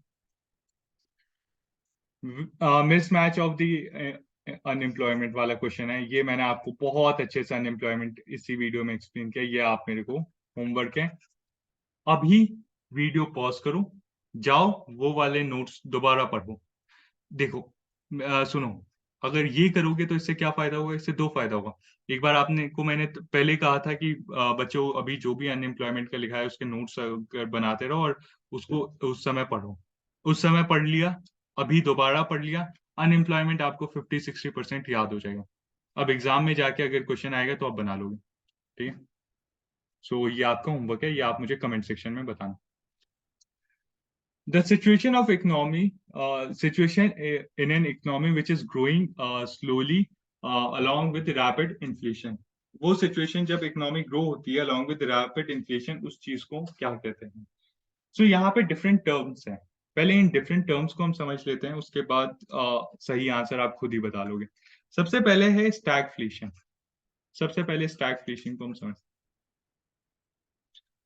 मिसमैच ऑफ द अनएम्प्लॉयमेंट वाला क्वेश्चन है ये, मैंने आपको बहुत अच्छे से अनएम्प्लॉयमेंट इसी वीडियो में एक्सप्लेन किया। ये आप मेरे को होमवर्क है, अभी वीडियो पॉज करो, जाओ वो वाले नोट्स दोबारा पढ़ो। देखो, सुनो, अगर ये करोगे तो इससे क्या फायदा होगा, इससे दो फायदा होगा। एक बार आपने को मैंने पहले कहा था कि बच्चों अभी जो भी अनएम्प्लॉयमेंट का लिखा है उसके नोट्स बनाते रहो और उसको उस समय पढ़ो। उस समय पढ़ लिया, अभी दोबारा पढ़ लिया, अनएम्प्लॉयमेंट आपको 50-60% याद हो जाएगा। अब एग्जाम में जाके अगर क्वेश्चन आएगा तो आप बना लोगे। ठीक है। सो ये आपका होमवर्क है, ये आप मुझे कमेंट सेक्शन में बताना। The situation of economy, situation in an economy which is growing slowly along with rapid inflation, वो situation जब इकोनॉमी ग्रो होती है along with rapid inflation, उस चीज को क्या कहते हैं। सो यहाँ पे डिफरेंट टर्म्स हैं, पहले इन डिफरेंट टर्म्स को हम समझ लेते हैं, उसके बाद सही आंसर आप खुद ही बता लोगे। सबसे पहले है स्टैगफ्लेशन। सबसे पहले स्टैगफ्लेशन को हम समझ,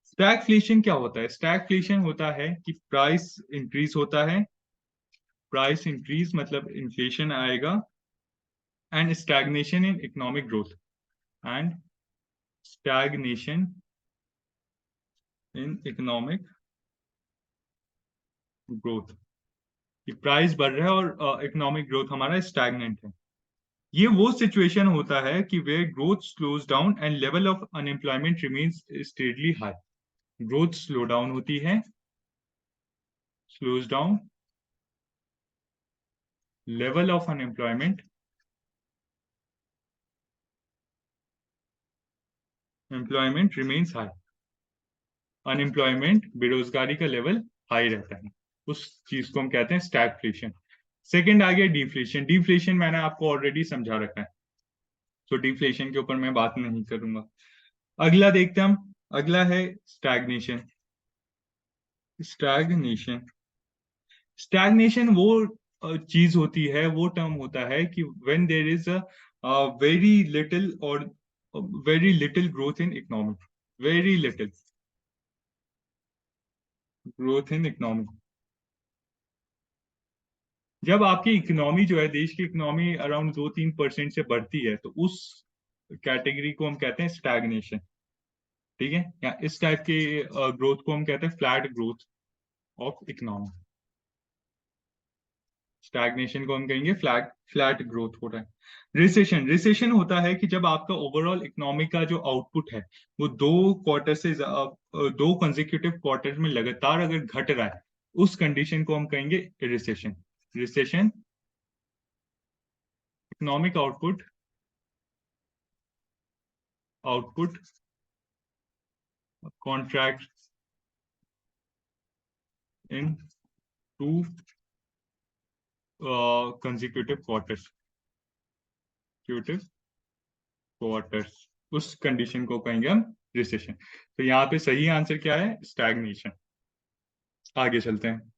स्टैगफ्लेशन क्या होता है। स्टैगफ्लेशन होता है कि प्राइस इंक्रीज होता है, प्राइस इंक्रीज मतलब इन्फ्लेशन आएगा, and stagnation in economic growth, and stagnation in economic growth, कि प्राइस बढ़ रहा है और इकोनॉमिक ग्रोथ हमारा स्टैग्नेंट है। ये वो सिचुएशन होता है कि where growth slows down and level of unemployment remains steadily high. Growth slow down होती है, slows down, level of unemployment, employment remains high, unemployment बेरोजगारी का लेवल हाई रहता है, उस चीज को हम कहते हैं स्टैगफ्लेशन। सेकंड आ गया डिफ्लेशन। डिफ्लेशन मैंने आपको ऑलरेडी समझा रखा है, तो डिफ्लेशन के ऊपर मैं बात नहीं करूंगा। अगला देखते हैं हम, अगला है स्टैग्नेशन। स्टैग्नेशन, स्टैग्नेशन वो चीज होती है, वो टर्म होता है कि when there is a very little और very little growth in economy, very little growth in economy. जब आपकी इकोनॉमी जो है, देश की इकोनॉमी अराउंड 2-3% से बढ़ती है, तो उस कैटेगरी को हम कहते हैं स्टैग्नेशन। ठीक है, या इस टाइप के ग्रोथ को हम कहते हैं flat growth of economy. Stagnation को हम कहेंगे फ्लैट फ्लैट ग्रोथ हो रहा है। रिसेशन, रिसेशन होता है कि जब आपका ओवरऑल इकोनॉमी का जो आउटपुट है वो दो क्वार्टर से दो कंसेक्यूटिव क्वार्टर में लगातार अगर घट रहा है, उस कंडीशन को हम कहेंगे recession. Recession, economic output, output contract in two consecutive quarters, consecutive quarters, उस कंडीशन को कहेंगे हम रिसेशन। तो यहाँ पे सही आंसर क्या है, स्टैग्नेशन। आगे चलते हैं।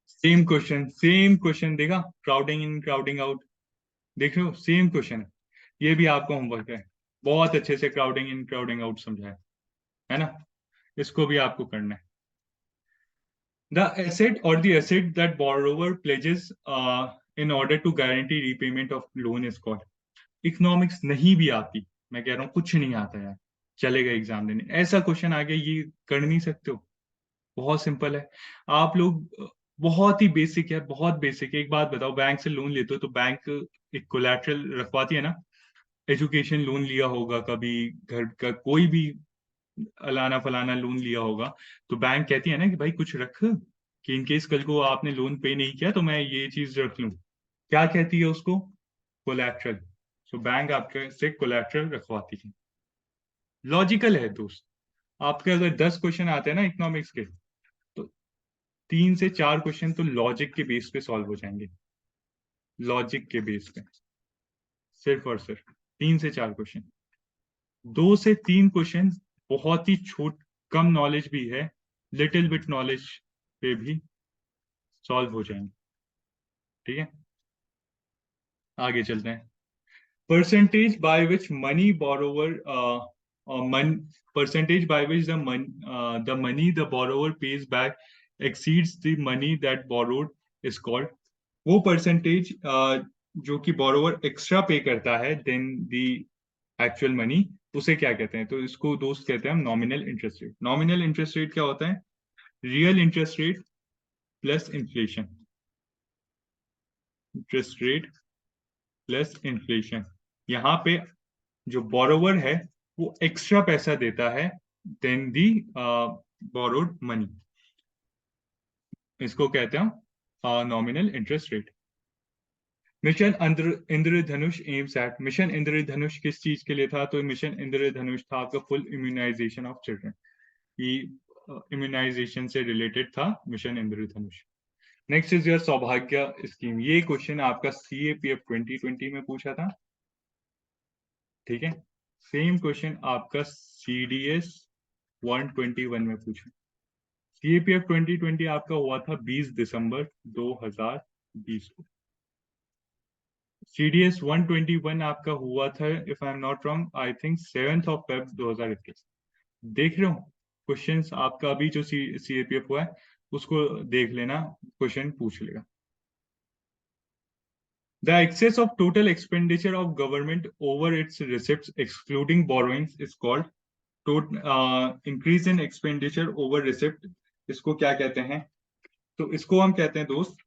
सेम क्वेश्चन, सेम क्वेश्चन देखा, क्राउडिंग इन क्राउडिंग आउट, देख रहे हो सेम क्वेश्चन है। ये भी आपका होमवर्क है, बहुत अच्छे से क्राउडिंग इन क्राउडिंग आउट समझा है ना। इसको भी आपको करना है। द एसेट और the asset that borrower pledges in order to guarantee repayment of loan is called। Economics नहीं भी आती, मैं कह रहा हूँ कुछ नहीं आता यार, चलेगा एग्जाम देने, ऐसा क्वेश्चन आ गया ये कर नहीं सकते हो। बहुत सिंपल है। आप लोग बहुत ही बेसिक है, बहुत बेसिक है। एक बात बताओ, बैंक से लोन लेते हो तो बैंक एक कोलैटरल रखवाती है ना, एजुकेशन लोन लिया होगा, कभी घर का कोई भी अलाना फलाना लोन लिया होगा, तो बैंक कहती है ना कि भाई कुछ रख, कि इन केस कल को आपने लोन पे नहीं किया तो मैं ये चीज रख लूं। क्या कहती है उसको? कोलैटरल। सो बैंक आपके से कोलैटरल रखवाती है। लॉजिकल है दोस्त। आपके अगर 10 क्वेश्चन आते हैं ना इकोनॉमिक्स के, तो 3 से 4 क्वेश्चन तो लॉजिक के बेस पे सॉल्व हो जाएंगे। लॉजिक के बेस पे, सिर्फ और सिर्फ 3 से 4 क्वेश्चन। 2 से 3 क्वेश्चन बहुत ही छोट कम नॉलेज भी है, लिटिल बिट नॉलेज पे भी सॉल्व हो जाएंगे। ठीक है, आगे चलते हैं। Percentage by which money borrower मन percentage by which the money the borrower pays back exceeds the money that borrowed is called। वो परसेंटेज जो कि बोरोवर एक्स्ट्रा पे करता है देन दी एक्चुअल मनी, उसे क्या कहते हैं? तो इसको दोस्त कहते हैं हम nominal interest rate. Nominal interest rate क्या होता है? Real interest rate plus inflation. Interest rate plus inflation. यहाँ पे जो बोरोवर है वो एक्स्ट्रा पैसा देता है देन दी बोरोड मनी, इसको कहते हैं nominal interest rate. Mission Indradhanush aims at. Mission Indradhanush किस चीज के लिए था? तो मिशन इंद्रधनुष था आपका फुल इम्यूनाइजेशन ऑफ चिल्ड्रन, की इम्यूनाइजेशन से रिलेटेड था mission Indradhanush. Next is your सौभाग्य स्कीम। ये क्वेश्चन आपका CAPF 2020 में पूछा था। ठीक है, सेम क्वेश्चन आपका CDS 121 में पूछा। CAPF 2020 आपका हुआ था 20 दिसंबर 2020 को। CDS 121 आपका हुआ था, if I am not wrong, I think 7 Feb 2021। देख रहे हो क्वेश्चंस आपका? अभी जो CAPF हुआ है उसको देख लेना, क्वेश्चन पूछ लेगा। The excess of total expenditure of government over its receipts excluding borrowings is called increase in expenditure over receipt। इसको क्या कहते हैं? तो इसको हम कहते हैं दोस्त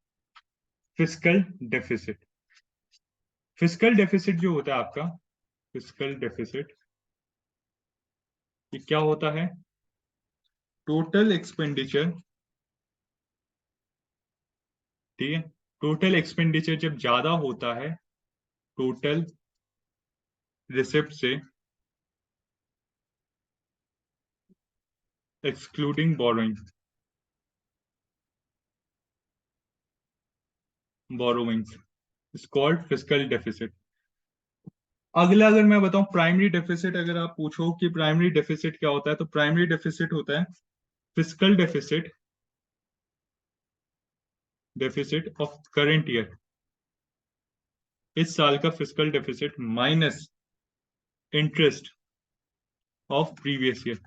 फिस्कल डेफिसिट। फिस्कल डेफिसिट जो होता है आपका, फिस्कल डेफिसिट, ये क्या होता है? Total expenditure. ठीक है, टोटल एक्सपेंडिचर जब ज्यादा होता है टोटल रिसिप्ट से excluding borrowings is called fiscal deficit. अगला अगर मैं बताऊं प्राइमरी डेफिसिट, अगर आप पूछो कि प्राइमरी डेफिसिट क्या होता है, तो प्राइमरी डेफिसिट होता है fiscal deficit, deficit of current year, इस साल का fiscal deficit minus interest of previous year,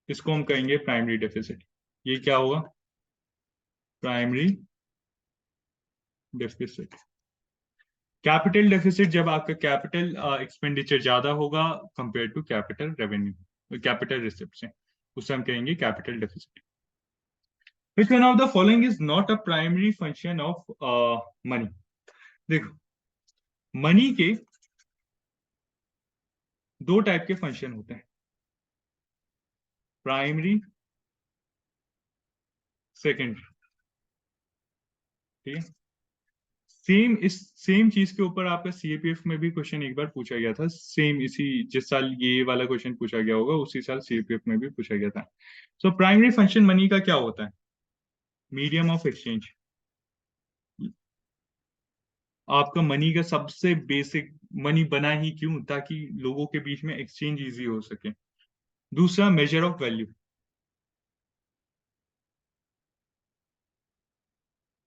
इसको हम कहेंगे प्राइमरी डेफिसिट। ये क्या होगा? Primary deficit. कैपिटल डेफिसिट जब आपका कैपिटल एक्सपेंडिचर ज्यादा होगा compare to capital revenue, capital receipt से, उसे हम कहेंगे capital deficit. Which one of the following is not a primary function of money? देखो, मनी के 2 टाइप के फंक्शन होते हैं, प्राइमरी, सेकेंडरी। ठीक है, सेम चीज के ऊपर आपका CAPF में भी क्वेश्चन एक बार पूछा गया था, सेम इसी जिस साल ये वाला क्वेश्चन पूछा गया होगा उसी साल CAPF में भी पूछा गया था। सो प्राइमरी फंक्शन मनी का क्या होता है? Medium of exchange. आपका मनी का सबसे बेसिक, मनी बना ही क्यों? ताकि लोगों के बीच में एक्सचेंज इजी हो सके। दूसरा मेजर ऑफ वैल्यू,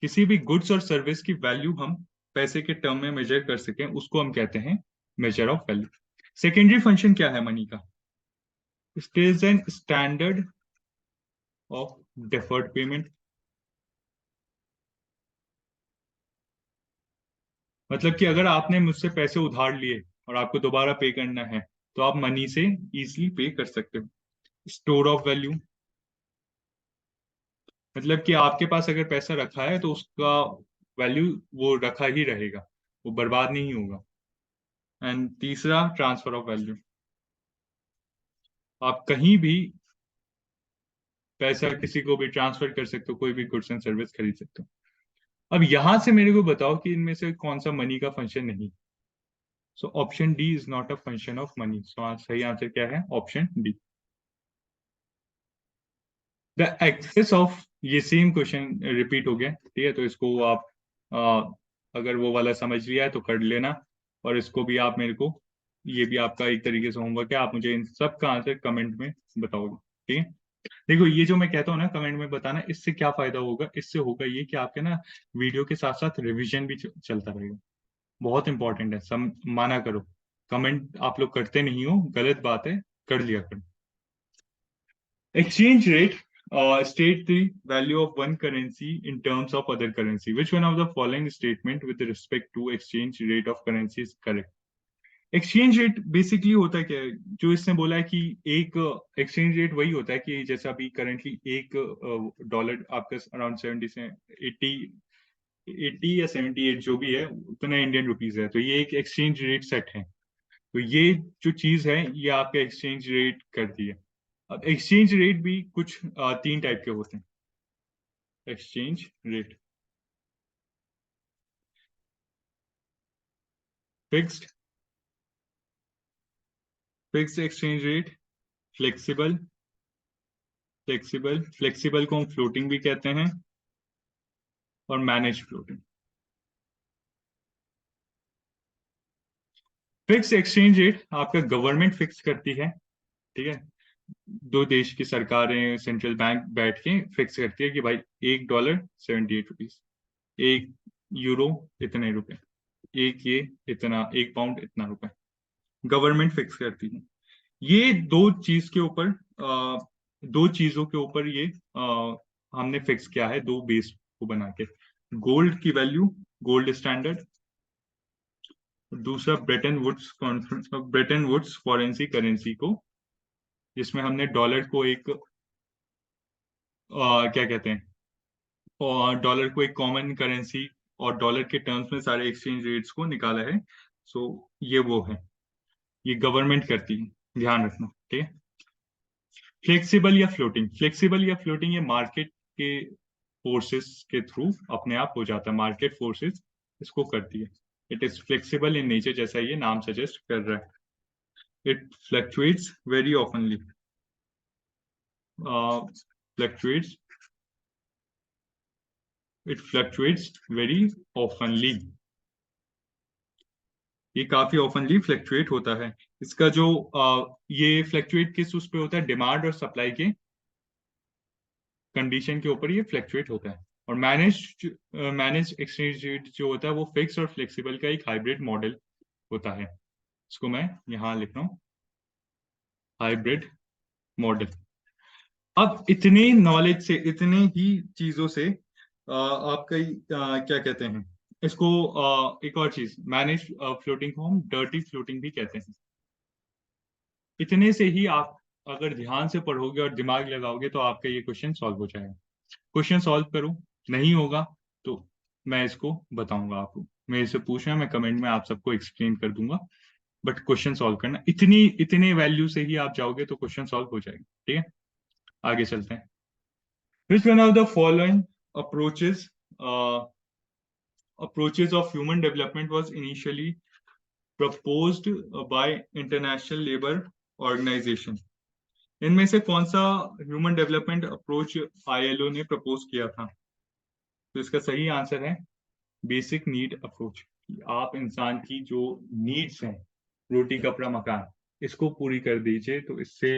किसी भी गुड्स और सर्विस की वैल्यू हम पैसे के टर्म में मेजर कर सकें उसको हम कहते हैं measure of value. Secondary function क्या है मनी का? It is an standard of deferred payment. मतलब कि अगर आपने मुझसे पैसे उधार लिए और आपको दोबारा पे करना है तो आप मनी से इजीली पे कर सकते हो। स्टोर ऑफ वैल्यू, मतलब कि आपके पास अगर पैसा रखा है तो उसका वैल्यू वो रखा ही रहेगा। वो बर्बाद नहीं होगा। एंड तीसरा, ट्रांसफर ऑफ वैल्यू। आप कहीं भी पैसा किसी को भी ट्रांसफर कर सकते हो, कोई भी गुड्स एंड सर्विस खरीद सकते हो। अब यहां से मेरे को बताओ कि इनमें से कौन सा मनी का फंक्शन नहीं। So option D is not a function of money. So सही आंसर क्या है? Option D. The excess of, ये सेम क्वेश्चन रिपीट हो गया, ठीक है, तो इसको आप अगर वो वाला समझ लिया है तो कर लेना, और इसको भी आप मेरे को, ये भी आपका एक तरीके से होमवर्क है, आप मुझे इन सब का आंसर कमेंट में बताओगे, ठीक है। देखो ये जो मैं कहता हूँ ना कमेंट में बताना, इससे क्या फायदा होगा? इससे होगा ये कि आपके ना वीडियो के साथ साथ रिवीजन भी चलता रहेगा। बहुत इंपॉर्टेंट है, सम माना करो। कमेंट आप लोग करते नहीं हो, गलत बात है, कर लिया करो। Exchange rate state the value of one currency in terms of other currency. Which one of the following statement with respect to exchange rate of currency is correct? Exchange rate basically होता क्या है? जो इसने बोला है कि एक exchange rate वही होता है कि जैसे अभी करंटली एक डॉलर आपका अराउंड 70 से 80, 80 या 78 जो भी है उतना इंडियन रुपीज है, तो ये एक एक्सचेंज रेट सेट है। तो ये जो चीज है ये आपका एक्सचेंज रेट करती है। अब एक्सचेंज रेट भी कुछ तीन टाइप के होते हैं। Exchange rate, fixed, fixed exchange rate, flexible, flexible को हम फ्लोटिंग भी कहते हैं, और manage floating. Fix exchange rate आपका गवर्नमेंट फिक्स करती है, ठीक है। दो देश की सरकारें, सेंट्रल बैंक बैठ के फिक्स करती है कि भाई $1 78, एक यूरो इतने रुपए, एक ये इतना, एक पाउंड इतना रुपए, गवर्नमेंट फिक्स करती है। ये दो चीज के ऊपर, दो चीजों के ऊपर ये हमने फिक्स किया है, दो बेस को बना के। गोल्ड की वैल्यू, गोल्ड स्टैंडर्ड, दूसरा Bretton Woods conference, Bretton Woods फॉरेंसी करेंसी को, जिसमें हमने डॉलर को एक क्या कहते हैं, और डॉलर को एक कॉमन करेंसी और डॉलर के टर्म्स में सारे एक्सचेंज रेट्स को निकाला है। सो ये वो है, ये गवर्नमेंट करती है, ध्यान रखना, ठीक है। फ्लेक्सिबल या फ्लोटिंग, फ्लेक्सिबल या फ्लोटिंग ये मार्केट के फोर्सेस के थ्रू अपने आप हो जाता है, मार्केट फोर्सेस इसको करती है। It is flexible in nature, जैसा ये नाम सजेस्ट कर रहा है। It fluctuates very ऑफनली, fluctuates, it fluctuates very ऑफनली, ये काफी ऑफनली फ्लक्चुएट होता है। इसका जो ये फ्लक्चुएट किस उस पे होता है? डिमांड और सप्लाई के कंडीशन के ऊपर ये फ्लक्चुएट होता है। और मैनेज एक्सचेंज रेट जो होता है वो फिक्स और फ्लेक्सिबल का एक हाइब्रिड मॉडल होता है। इसको मैं यहाँ लिख रहा हूँ, हाइब्रिड मॉडल। अब इतने नॉलेज से, इतने ही चीजों से आपका क्या कहते हैं इसको, एक और चीज, मैनेज फ्लोटिंग को हम डर्टी फ्लोटिंग भी कहते हैं। इतने से ही आप अगर ध्यान से पढ़ोगे और दिमाग लगाओगे तो आपका ये क्वेश्चन सॉल्व हो जाएगा। क्वेश्चन सॉल्व करो, नहीं होगा तो मैं इसको बताऊंगा आपको, मेरे से पूछना, मैं कमेंट में आप सबको एक्सप्लेन कर दूंगा। बट क्वेश्चन सॉल्व करना, इतनी इतने वैल्यू से ही आप जाओगे तो क्वेश्चन सॉल्व हो जाएगा, ठीक है। आगे चलते हैं। Which one of the following approaches approaches of human development was initially proposed by International Labour Organization? इनमें से कौन सा ह्यूमन डेवलपमेंट अप्रोच आईएलओ ने प्रपोज किया था? तो इसका सही आंसर है बेसिक नीड अप्रोच। आप इंसान की जो नीड्स हैं, रोटी कपड़ा मकान, इसको पूरी कर दीजिए तो इससे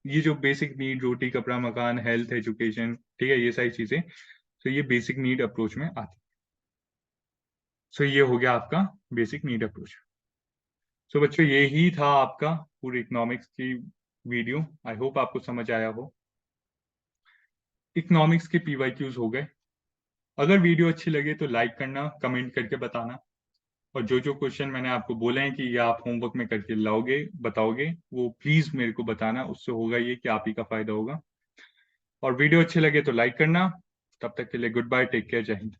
ये जो बेसिक नीड, रोटी कपड़ा मकान, हेल्थ, एजुकेशन, ठीक है, ये सारी चीजें, तो ये बेसिक नीड अप्रोच में आती। सो ये हो गया आपका बेसिक नीड अप्रोच। सो बच्चों यही था आपका पूरी इकोनॉमिक्स की वीडियो। आई होप आपको समझ आया हो। इकोनॉमिक्स के पीवाईक्यूज हो गए। अगर वीडियो अच्छी लगे तो लाइक करना, कमेंट करके बताना, और जो जो क्वेश्चन मैंने आपको बोले हैं कि ये आप होमवर्क में करके लाओगे, बताओगे, वो प्लीज मेरे को बताना। उससे होगा ये कि आप ही का फायदा होगा। और वीडियो अच्छे लगे तो लाइक करना। तब तक के लिए गुड बाय, टेक केयर, जय हिंद।